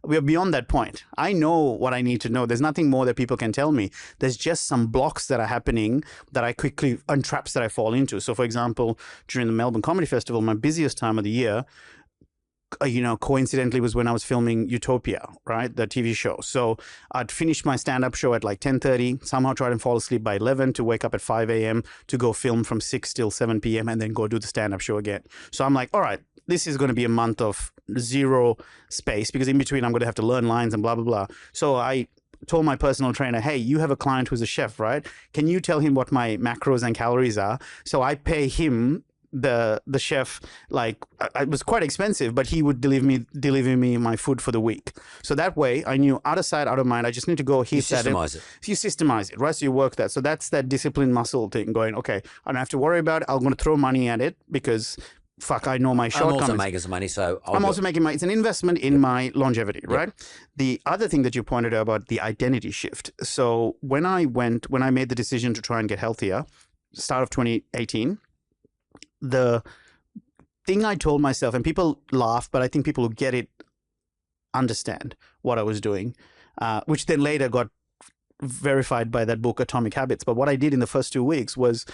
B: we're beyond that point. I know what I need to know. There's nothing more that people can tell me. There's just some blocks that are happening that I quickly, and traps that I fall into. So for example, during the Melbourne Comedy Festival, my busiest time of the year, coincidentally was when I was filming Utopia, right? The TV show. So I'd finish my stand-up show at like 10:30, somehow try and fall asleep by 11 to wake up at 5 a.m. to go film from 6 till 7 p.m. and then go do the stand-up show again. So I'm like, all right, this is going to be a month of zero space, because in between I'm going to have to learn lines and blah, blah, blah. So I told my personal trainer, hey, you have a client who's a chef, right? Can you tell him what my macros and calories are? So I pay him, the chef, like it was quite expensive, but he would deliver me my food for the week. So that way I knew, out of sight, out of mind. I just need to go hit that. You systemize it, right? So you work that. So that's that discipline muscle thing going, okay, I don't have to worry about it. I'm going to throw money at it because fuck, I know my shortcomings.
D: I'm also making some money, so
B: I'm also making it's an investment in my longevity, right? The other thing that you pointed out about the identity shift. So when I made the decision to try and get healthier, start of 2018, the thing I told myself, and people laugh, but I think people who get it understand what I was doing, which then later got verified by that book, Atomic Habits. But what I did in the first 2 weeks was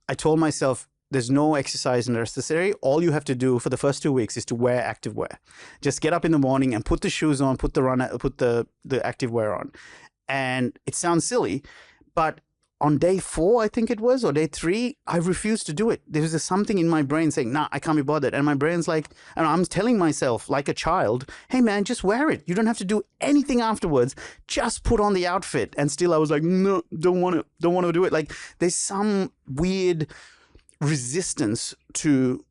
B: I told myself, there's no exercise necessary. All you have to do for the first 2 weeks is to wear active wear. Just get up in the morning and put the shoes on, put the active wear on. And it sounds silly, but on day 4, I think it was, or day 3, I refused to do it. There was something in my brain saying, nah, I can't be bothered. And my brain's like, and I'm telling myself like a child, hey man, just wear it. You don't have to do anything afterwards. Just put on the outfit. And still I was like, no, don't want to do it. Like there's some weird resistance to,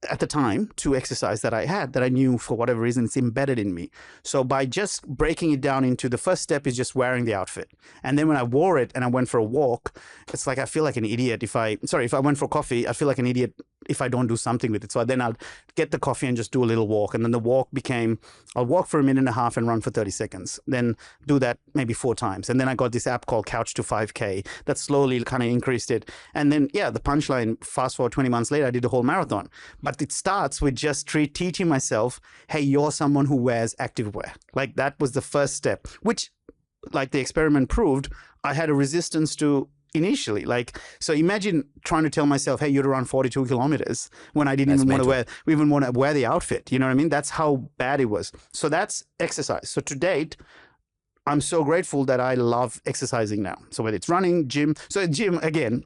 B: at the time, to exercise that I had, that I knew for whatever reason it's embedded in me. So by just breaking it down into the first step is just wearing the outfit. And then when I wore it and I went for a walk, it's like I feel like an idiot if I went for coffee, I feel like an idiot if I don't do something with it. So then I'll get the coffee and just do a little walk. And then the walk became, I'll walk for a minute and a half and run for 30 seconds. Then do that maybe 4 times. And then I got this app called Couch to 5K that slowly kind of increased it. And then, yeah, the punchline, fast forward 20 months later, I did the whole marathon. But it starts with just teaching myself, hey, you're someone who wears activewear. Like that was the first step, which, like the experiment proved, I had a resistance to initially. Like, so imagine trying to tell myself, hey, you'd run 42 kilometers when I didn't even want to wear the outfit. You know what I mean? That's how bad it was. So that's exercise. So to date, I'm so grateful that I love exercising now. So whether it's running, gym. So gym, again,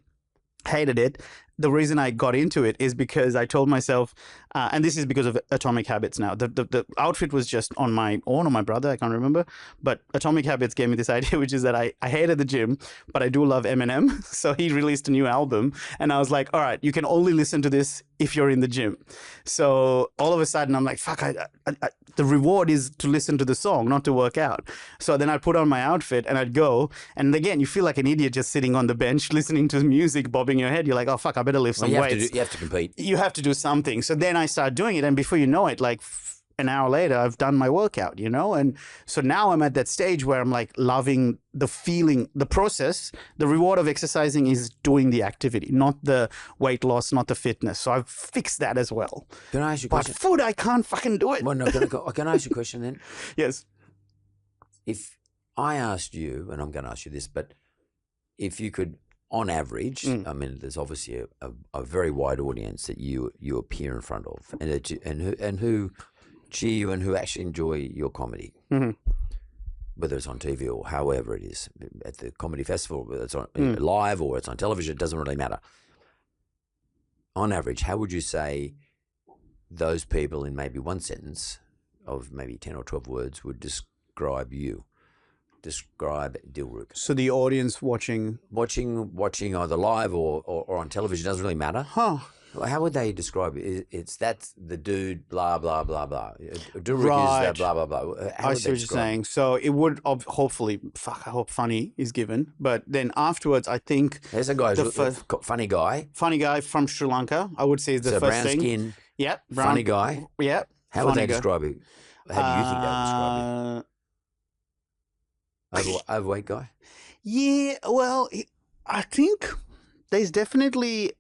B: hated it. The reason I got into it is because I told myself, and this is because of Atomic Habits now. The outfit was just on my own or my brother, I can't remember. But Atomic Habits gave me this idea, which is that I hated the gym, but I do love Eminem. So he released a new album. And I was like, all right, you can only listen to this if you're in the gym. So all of a sudden, I'm like, fuck, the reward is to listen to the song, not to work out. So then I'd put on my outfit and I'd go. And again, you feel like an idiot just sitting on the bench, listening to music, bobbing your head. You're like, oh, fuck, I better lift some weights.
D: You have to compete.
B: You have to do something. So then I started doing it. And before you know it, like an hour later, I've done my workout, you know? And so now I'm at that stage where I'm like loving the feeling, the process. The reward of exercising is doing the activity, not the weight loss, not the fitness. So I've fixed that as well.
D: Can I ask you a
B: But
D: question?
B: food, I can't fucking do it.
D: Well, no, can I ask you a question then?
B: Yes.
D: If I asked you, and I'm going to ask you this, but if you could, on average, I mean, there's obviously a very wide audience that you appear in front of, and who cheer you and who actually enjoy your comedy, whether it's on TV or however it is at the comedy festival, whether it's on live or it's on television, it doesn't really matter. On average, how would you say those people in maybe one sentence of maybe 10 or 12 words would describe you? Describe Dilruk.
B: So the audience watching
D: either live or on television, doesn't really matter.
B: Huh.
D: How would they describe it? That's the dude, blah, blah, blah, blah. Dilruk
B: Right.
D: is that, blah, blah, blah. How
B: I
D: would
B: see
D: they
B: what you're
D: describe
B: saying. So it would hopefully, I hope funny is given. But then afterwards, I think
D: it? There's a guy,
B: the
D: funny guy.
B: funny guy from Sri Lanka, I would say is the
D: So
B: first
D: brown
B: thing.
D: skin,
B: Yeah.
D: funny guy.
B: Yeah.
D: How would
B: funny
D: they
B: guy.
D: describe it? How do you think they would describe it? Overweight guy?
B: Yeah, well, I think there's definitely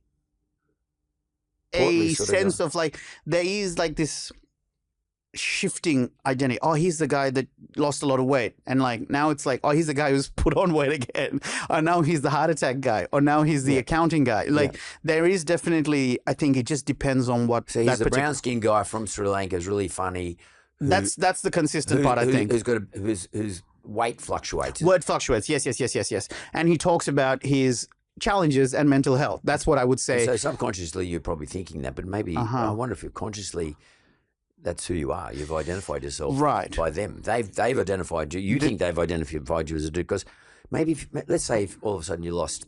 D: Portly
B: a
D: sort of
B: sense
D: guy.
B: of like, there is like this shifting identity. Oh, he's the guy that lost a lot of weight. And like now it's like, oh, he's the guy who's put on weight again. Or now he's the heart attack guy. Or now he's the accounting guy. Like there is definitely, I think it just depends on what
D: So he's
B: that
D: the
B: particular.
D: brown skin guy from Sri Lanka, is really funny.
B: That's the consistent part, I think.
D: Whose weight fluctuates.
B: Word fluctuates. Yes. And he talks about his challenges and mental health. That's what I would say.
D: So subconsciously you're probably thinking that, but maybe I wonder if you're consciously, that's who you are. You've identified yourself by them. They've identified you. You think they've identified you as a dude, because maybe let's say if all of a sudden you lost,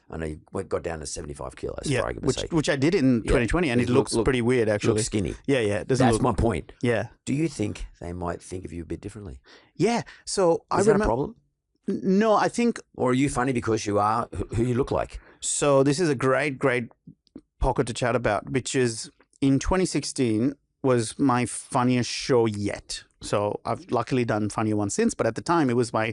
D: I know you got down to 75 kilos, for argument's sake.
B: Which I did in 2020, and it looks pretty weird, actually.
D: Looks skinny.
B: Yeah, it doesn't
D: That's
B: look.
D: my point.
B: Yeah.
D: Do you think they might think of you a bit differently?
B: Yeah. So I
D: Is that a
B: remember.
D: problem?
B: No, I think
D: Or are you funny because you are who you look like?
B: so. This is a great pocket to chat about, which is in 2016 was my funniest show yet. So I've luckily done funnier ones since, but at the time it was my,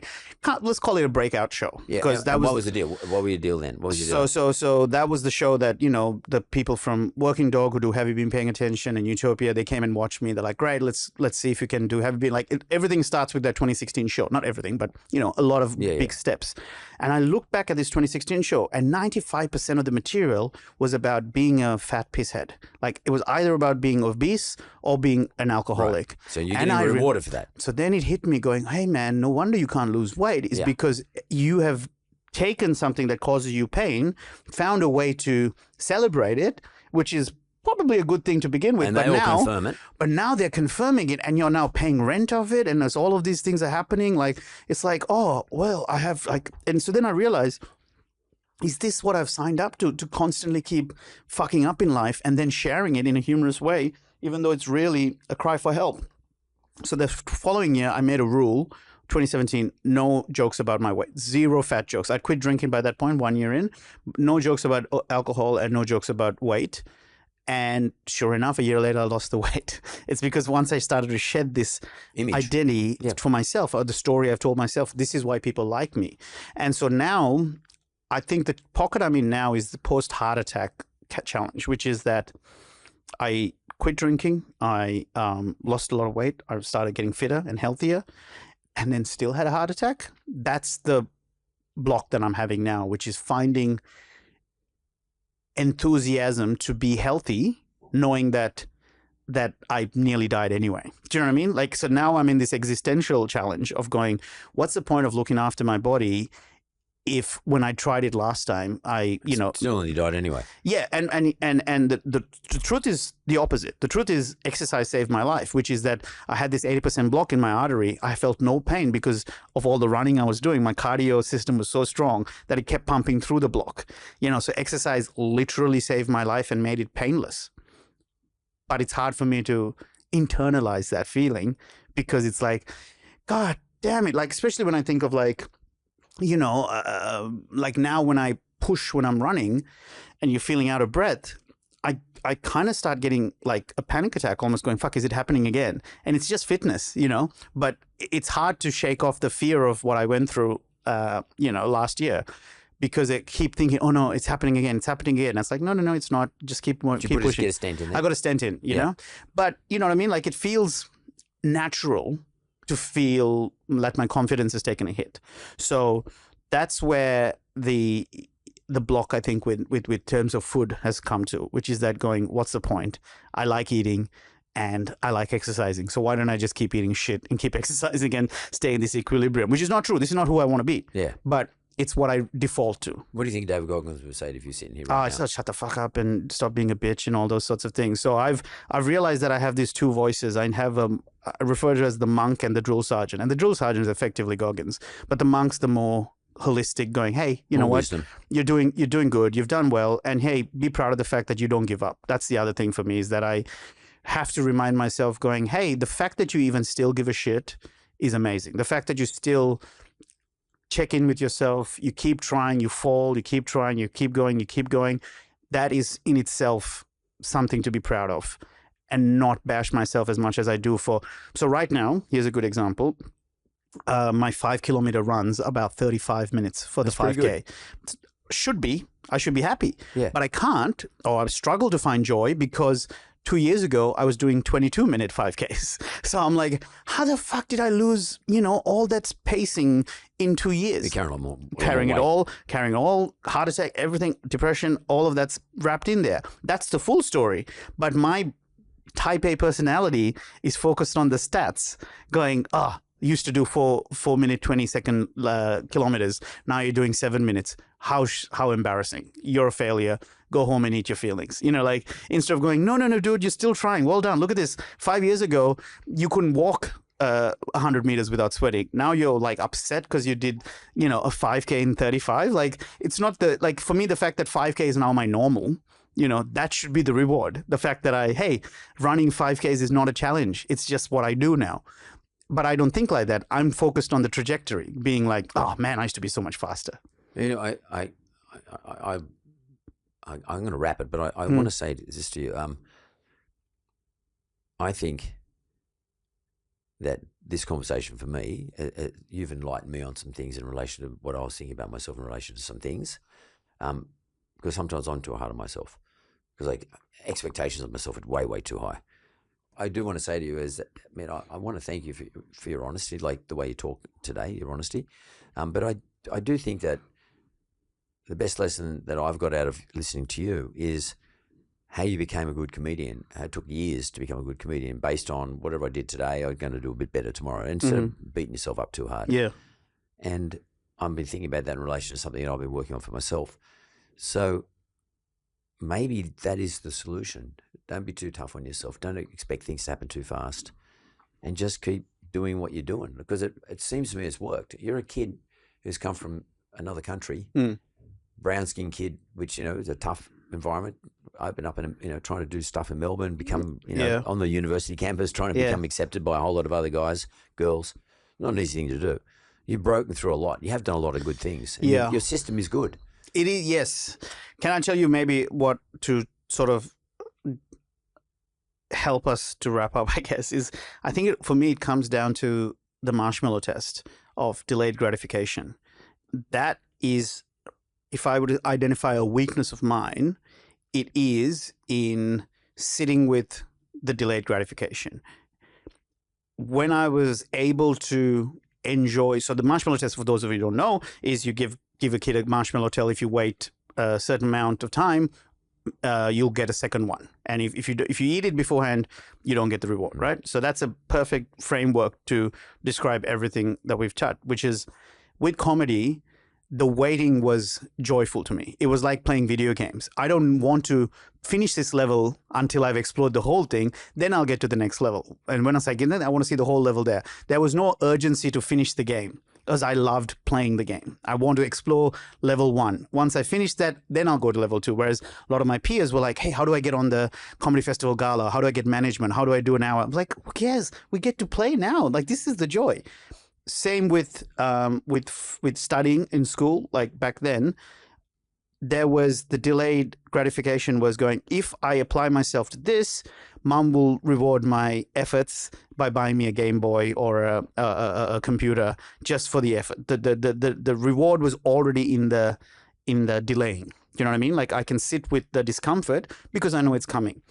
B: let's call it a breakout show.
D: Yeah.
B: Because that
D: and
B: was
D: what was the deal? What were your deal then? What was your deal?
B: So that was the show that, you know, the people from Working Dog who do Have You Been Paying Attention and Utopia, they came and watched me. They're like, great, let's see if you can do Have You Been, like everything starts with that 2016 show. Not everything, but you know, a lot of big steps. And I look back at this 2016 show and 95% of the material was about being a fat pisshead. Like it was either about being obese or being an alcoholic.
D: Right. So you're getting rewarded for that.
B: So then it hit me going, hey man, no wonder you can't lose weight. Is because you have taken something that causes you pain, found a way to celebrate it, which is probably a good thing to begin with.
D: And they all confirm it.
B: But now they're confirming it, and you're now paying rent of it, and as all of these things are happening, like it's like, oh well, I have like, and so then I realize, is this what I've signed up to constantly keep fucking up in life and then sharing it in a humorous way, even though it's really a cry for help? So the following year, I made a rule. 2017, no jokes about my weight, 0 fat jokes. I quit drinking by that point, 1 year in. No jokes about alcohol and no jokes about weight. And sure enough, a year later, I lost the weight. It's because once I started to shed this
D: image,
B: identity for myself, or the story I've told myself, this is why people like me. And so now, I think the pocket I'm in now is the post-heart attack challenge, which is that I quit drinking. I lost a lot of weight. I started getting fitter and healthier, and then still had a heart attack. That's the block that I'm having now, which is finding enthusiasm to be healthy, knowing that I nearly died anyway. Do you know what I mean? Like, so now I'm in this existential challenge of going, what's the point of looking after my body if when I tried it last time,
D: still only died anyway.
B: Yeah, and the truth is the opposite. The truth is exercise saved my life, which is that I had this 80% block in my artery. I felt no pain because of all the running I was doing. My cardio system was so strong that it kept pumping through the block. So exercise literally saved my life and made it painless. But it's hard for me to internalize that feeling because it's like, God damn it. Like, especially when I think of like, like now when I push when I'm running and you're feeling out of breath, I kind of start getting like a panic attack, almost going, fuck, is it happening again? And it's just fitness, but it's hard to shake off the fear of what I went through, last year, because I keep thinking, oh no, it's happening again. It's happening again. And it's like, no, it's not. Just keep pushing.
D: Get a stent in there?
B: I got a stent in, you know, but you know what I mean? Like it feels natural to feel that my confidence has taken a hit. So that's where the block, I think, with terms of food has come to, which is that going, what's the point? I like eating and I like exercising. So why don't I just keep eating shit and keep exercising and stay in this equilibrium, which is not true. This is not who I want to be.
D: Yeah.
B: But it's what I default to.
D: What do you think David Goggins would say if you're sitting here right now?
B: It's not shut the fuck up and stop being a bitch and all those sorts of things. So I've realized that I have these two voices. I have I refer to as the monk and the drill sergeant. And the drill sergeant is effectively Goggins. But the monk's the more holistic, going, hey, you know what?
D: Wisdom.
B: You're doing good. You've done well. And hey, be proud of the fact that you don't give up. That's the other thing for me, is that I have to remind myself going, hey, the fact that you even still give a shit is amazing. The fact that you still check in with yourself, you keep trying, you fall, you keep trying, you keep going. That is in itself something to be proud of, and not bash myself as much as I do for. So right now, here's a good example. My 5 kilometer runs about 35 minutes for
D: That's
B: the 5K. I should be happy, but I can't, or I struggle to find joy because 2 years ago, I was doing 22-minute 5Ks. So I'm like, how the fuck did I lose, all that pacing in 2 years? Carrying it all, heart attack, everything, depression, all of that's wrapped in there. That's the full story. But my type A personality is focused on the stats, going, used to do 4 minute 20-second kilometers. Now you're doing 7 minutes. How embarrassing. You're a failure. Go home and eat your feelings. Instead of going, no, dude, you're still trying. Well done. Look at this. 5 years ago, you couldn't walk 100 meters without sweating. Now you're like upset because you did, a 5K in 35. Like, it's not for me, the fact that 5K is now my normal, that should be the reward. The fact that running 5Ks is not a challenge. It's just what I do now. But I don't think like that. I'm focused on the trajectory, being like, oh man, I used to be so much faster.
D: I'm going to wrap it, but I want to say this to you. I think that this conversation for me, you've enlightened me on some things in relation to what I was thinking about myself in relation to some things. Because sometimes I'm too hard on myself. Because expectations of myself are way, way too high. I do want to say to you is that, I want to thank you for your honesty, like the way you talk today, your honesty. But I do think that the best lesson that I've got out of listening to you is how you became a good comedian. It took years to become a good comedian based on whatever I did today, I'm going to do a bit better tomorrow instead of beating yourself up too hard.
B: Yeah.
D: And I've been thinking about that in relation to something that I've been working on for myself. So maybe that is the solution. Don't be too tough on yourself. Don't expect things to happen too fast, and just keep doing what you're doing, because it seems to me it's worked. You're a kid who's come from another country, brown-skinned kid, which, you know, is a tough environment. Open up and, you know, trying to do stuff in Melbourne, become, you know, on the university campus, trying to become accepted by a whole lot of other guys, girls. Not an easy thing to do. You've broken through a lot. You have done a lot of good things. And your system is good.
B: It is, yes. Can I tell you maybe what to sort of help us to wrap up, I guess, is I think for me it comes down to the marshmallow test of delayed gratification. That is, if I would identify a weakness of mine, it is in sitting with the delayed gratification. When I was able to enjoy, so the marshmallow test, for those of you who don't know, is you give a kid a marshmallow, tell if you wait a certain amount of time, you'll get a second one. And if you eat it beforehand, you don't get the reward, right? So that's a perfect framework to describe everything that we've touched, which is with comedy, the waiting was joyful to me. It was like playing video games. I don't want to finish this level until I've explored the whole thing. Then I'll get to the next level. And when I get in, I want to see the whole level there. There was no urgency to finish the game because I loved playing the game. I want to explore level 1. Once I finish that, then I'll go to level 2. Whereas a lot of my peers were like, hey, how do I get on the Comedy Festival Gala? How do I get management? How do I do an hour? I'm like, who cares? We get to play now. Like, this is the joy. Same with studying in school. Like back then, there was the delayed gratification was going, if I apply myself to this, mom will reward my efforts by buying me a Game Boy or a computer just for the effort. The reward was already in the delaying. You know what I mean? Like I can sit with the discomfort because I know it's coming.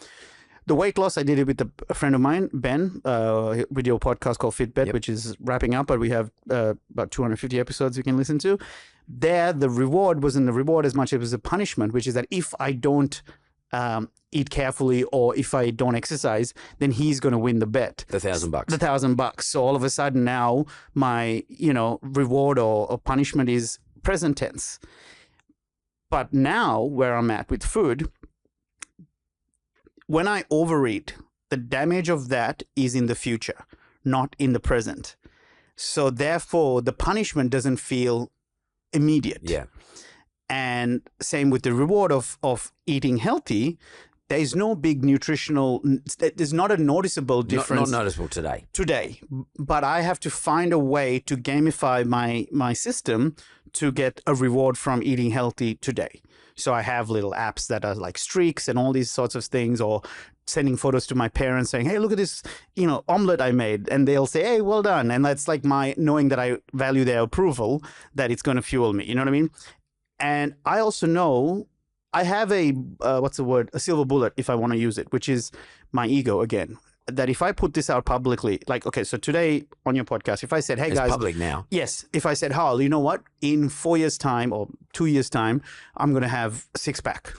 B: The weight loss, I did it with a friend of mine, Ben, with your podcast called Fitbet, which is wrapping up, but we have about 250 episodes you can listen to. There, the reward wasn't the reward as much as it was a punishment, which is that if I don't eat carefully or if I don't exercise, then he's going to win the bet.
D: The $1,000.
B: The $1,000. So all of a sudden now my, reward or punishment is present tense. But now where I'm at with food, when I overeat, the damage of that is in the future, not in the present. So therefore, the punishment doesn't feel immediate.
D: Yeah.
B: And same with the reward of eating healthy. There is no big nutritional, there's not a noticeable difference.
D: Not noticeable today.
B: But I have to find a way to gamify my system to get a reward from eating healthy today. So I have little apps that are like streaks and all these sorts of things, or sending photos to my parents saying, hey, look at this, omelet I made. And they'll say, hey, well done. And that's like my knowing that I value their approval, that it's going to fuel me. You know what I mean? And I also know I have a silver bullet if I want to use it, which is my ego again. That if I put this out publicly, like, okay, so today on your podcast, if I said, hey guys.
D: It's public now.
B: Yes. If I said, Hal, you know what? In 4 years' time or 2 years' time, I'm going to have a 6-pack.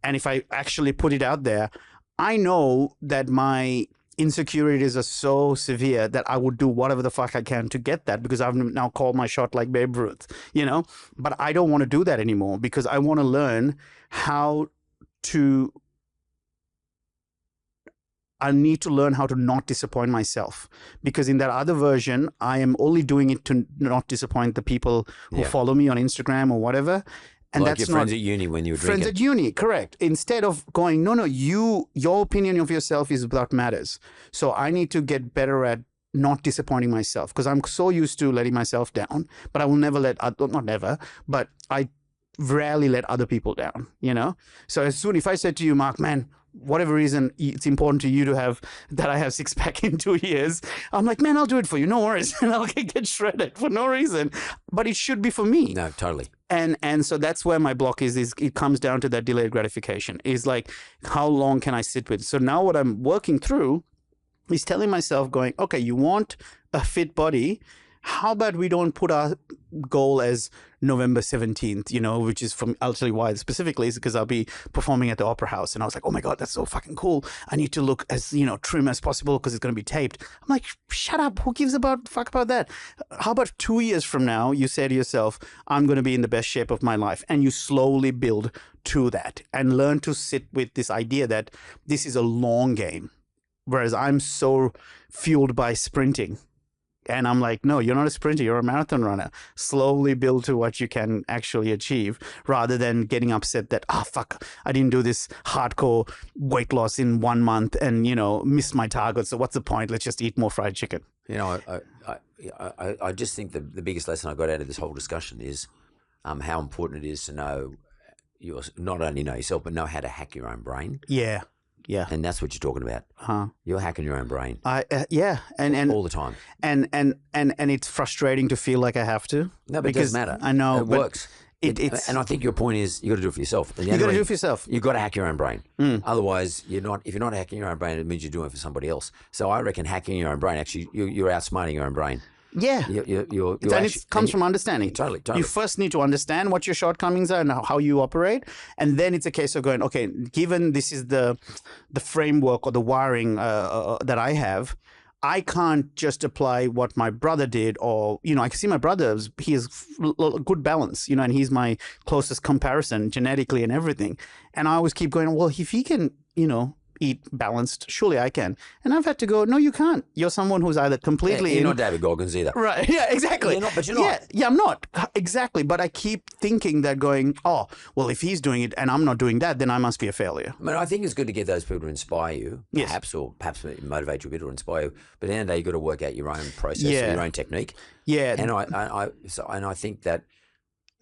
B: And if I actually put it out there, I know that my insecurities are so severe that I would do whatever the fuck I can to get that, because I've now called my shot like Babe Ruth, But I don't want to do that anymore, because I want to learn how to... I need to learn how to not disappoint myself, because in that other version, I am only doing it to not disappoint the people who follow me on Instagram or whatever. And
D: like
B: that's
D: your friends at uni when you were drinking.
B: Friends at uni, correct. Instead of going, no, your opinion of yourself is what matters. So I need to get better at not disappointing myself, because I'm so used to letting myself down, but I will never but I rarely let other people down, So as soon, if I said to you, Mark, man, whatever reason it's important to you to have that I have 6-pack in 2 years, I'm like, man, I'll do it for you, no worries. And I'll get shredded for no reason, but it should be for me.
D: No, totally.
B: And so that's where my block is it comes down to that delayed gratification. Is like, how long can I sit with? So now what I'm working through is telling myself, going, okay, you want a fit body, how about we don't put our goal as November 17th, which is I'll tell you why specifically, is because I'll be performing at the Opera House. And I was like, oh my God, that's so fucking cool. I need to look as, trim as possible because it's going to be taped. I'm like, shut up. Who gives a fuck about that? How about 2 years from now, you say to yourself, I'm going to be in the best shape of my life. And you slowly build to that and learn to sit with this idea that this is a long game. Whereas I'm so fueled by sprinting. And I'm like, no, you're not a sprinter. You're a marathon runner. Slowly build to what you can actually achieve rather than getting upset that, fuck, I didn't do this hardcore weight loss in 1 month and, missed my target. So what's the point? Let's just eat more fried chicken.
D: I just think the biggest lesson I got out of this whole discussion is how important it is to know not only know yourself, but know how to hack your own brain.
B: Yeah. Yeah.
D: And that's what you're talking about. You're hacking your own brain.
B: Yeah. And
D: all the time.
B: And it's frustrating to feel like I have to.
D: No, but it doesn't matter.
B: I know.
D: It works. And I think your point is you got to do it for yourself.
B: You got to do it for yourself.
D: You got to hack your own brain. Otherwise, if you're not hacking your own brain, it means you're doing it for somebody else. So I reckon hacking your own brain, actually, you're outsmarting your own brain.
B: Yeah. It comes from understanding.
D: Totally.
B: You first need to understand what your shortcomings are and how you operate. And then it's a case of going, okay, given this is the framework or the wiring that I have, I can't just apply what my brother did or, I can see my brother, he has a good balance, and he's my closest comparison genetically and everything. And I always keep going, well, if he can, eat balanced, surely I can. And I've had to go, no, you can't. You're someone who's either completely...
D: you're not David Goggins either.
B: Right. Yeah, exactly.
D: You're not.
B: Yeah, I'm not. Exactly. But I keep thinking that going, well, if he's doing it and I'm not doing that, then I must be a failure.
D: I mean, I think it's good to get those people to inspire you, perhaps motivate you a bit or inspire you. But at the end of the day, you've got to work out your own process, your own technique.
B: Yeah.
D: And I think that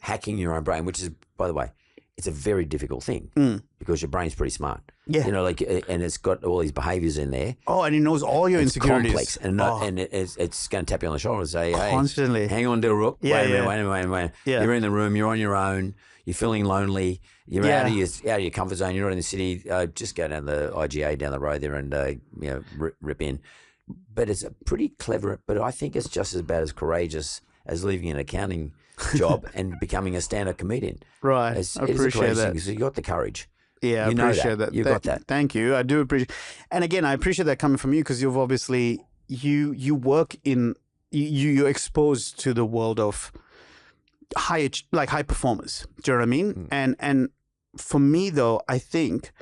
D: hacking your own brain, which is, by the way, it's a very difficult thing because your brain's pretty smart.
B: Yeah.
D: And it's got all these behaviors in there.
B: Oh, and it knows all your insecurities.
D: Complex. And it's going to tap you on the shoulder and say, hey,
B: constantly.
D: Hang on, Dilruk. Wait a minute.
B: Yeah.
D: You're in the room. You're on your own. You're feeling lonely. You're out of your comfort zone. You're not in the city. Just go down the IGA down the road there and rip in. But it's a pretty clever. But I think it's just as bad as courageous as leaving an accounting job and becoming a stand-up comedian.
B: Right.
D: I appreciate that. So you got the courage.
B: Yeah, I appreciate that.
D: You got that.
B: Thank you. I do appreciate. And again, I appreciate that coming from you because you've obviously you work in you're exposed to the world of high performers. Do you know what I mean? And for me though, I think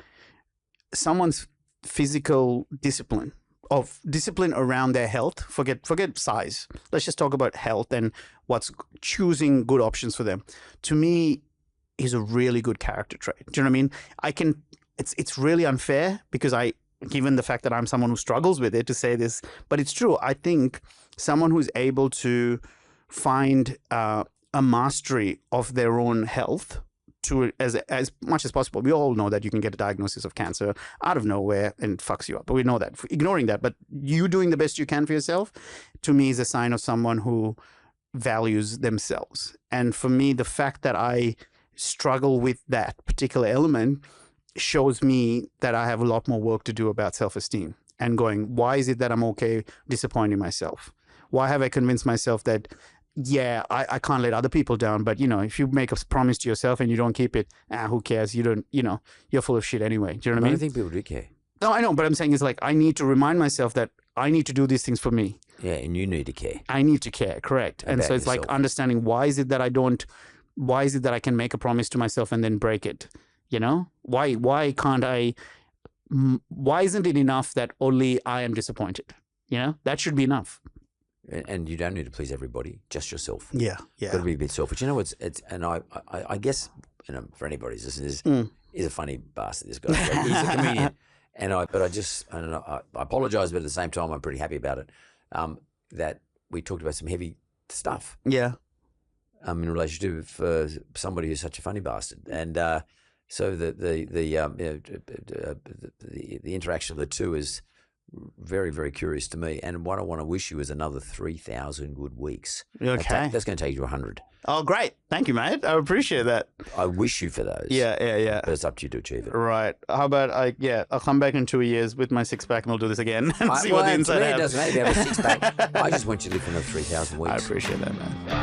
B: someone's physical discipline around their health. Forget size. Let's just talk about health and what's choosing good options for them. To me, is a really good character trait. Do you know what I mean? It's really unfair because given the fact that I'm someone who struggles with it to say this, but it's true. I think someone who's able to find a mastery of their own health to as much as possible. We all know that you can get a diagnosis of cancer out of nowhere and it fucks you up. But we know that. Ignoring that, but you doing the best you can for yourself, to me, is a sign of someone who values themselves. And for me, the fact that I struggle with that particular element shows me that I have a lot more work to do about self-esteem and going, why is it that I'm okay disappointing myself? Why have I convinced myself that I can't let other people down, but if you make a promise to yourself and you don't keep it, who cares? You don't, you're full of shit anyway. Do you know what I mean?
D: I don't think people do care.
B: No, I know, but I'm saying is I need to remind myself that I need to do these things for me.
D: Yeah, and you need to care.
B: I need to care, correct. And so it's yourself. Understanding why is it that I can make a promise to myself and then break it? Why can't I? Why isn't it enough that only I am disappointed? That should be enough.
D: And you don't need to please everybody, just yourself.
B: Yeah.
D: Got to be a bit selfish. And I guess for anybody listening, he's a funny bastard. This guy, he's a comedian. But I apologize, but at the same time, I'm pretty happy about it. That we talked about some heavy stuff.
B: Yeah.
D: In relation to somebody who's such a funny bastard, and so the interaction of the two is very, very curious to me. And what I want to wish you is another 3,000 good weeks.
B: Okay.
D: That's going to take you to 100.
B: Oh, great. Thank you, mate. I appreciate that.
D: I wish you for those.
B: Yeah.
D: But it's up to you to achieve it.
B: Right. How about I'll come back in 2 years with my six-pack and we'll do this again and see what the inside
D: it
B: have.
D: doesn't matter if you have a six-pack. I just want you to live for another 3,000 weeks.
B: I appreciate that, man.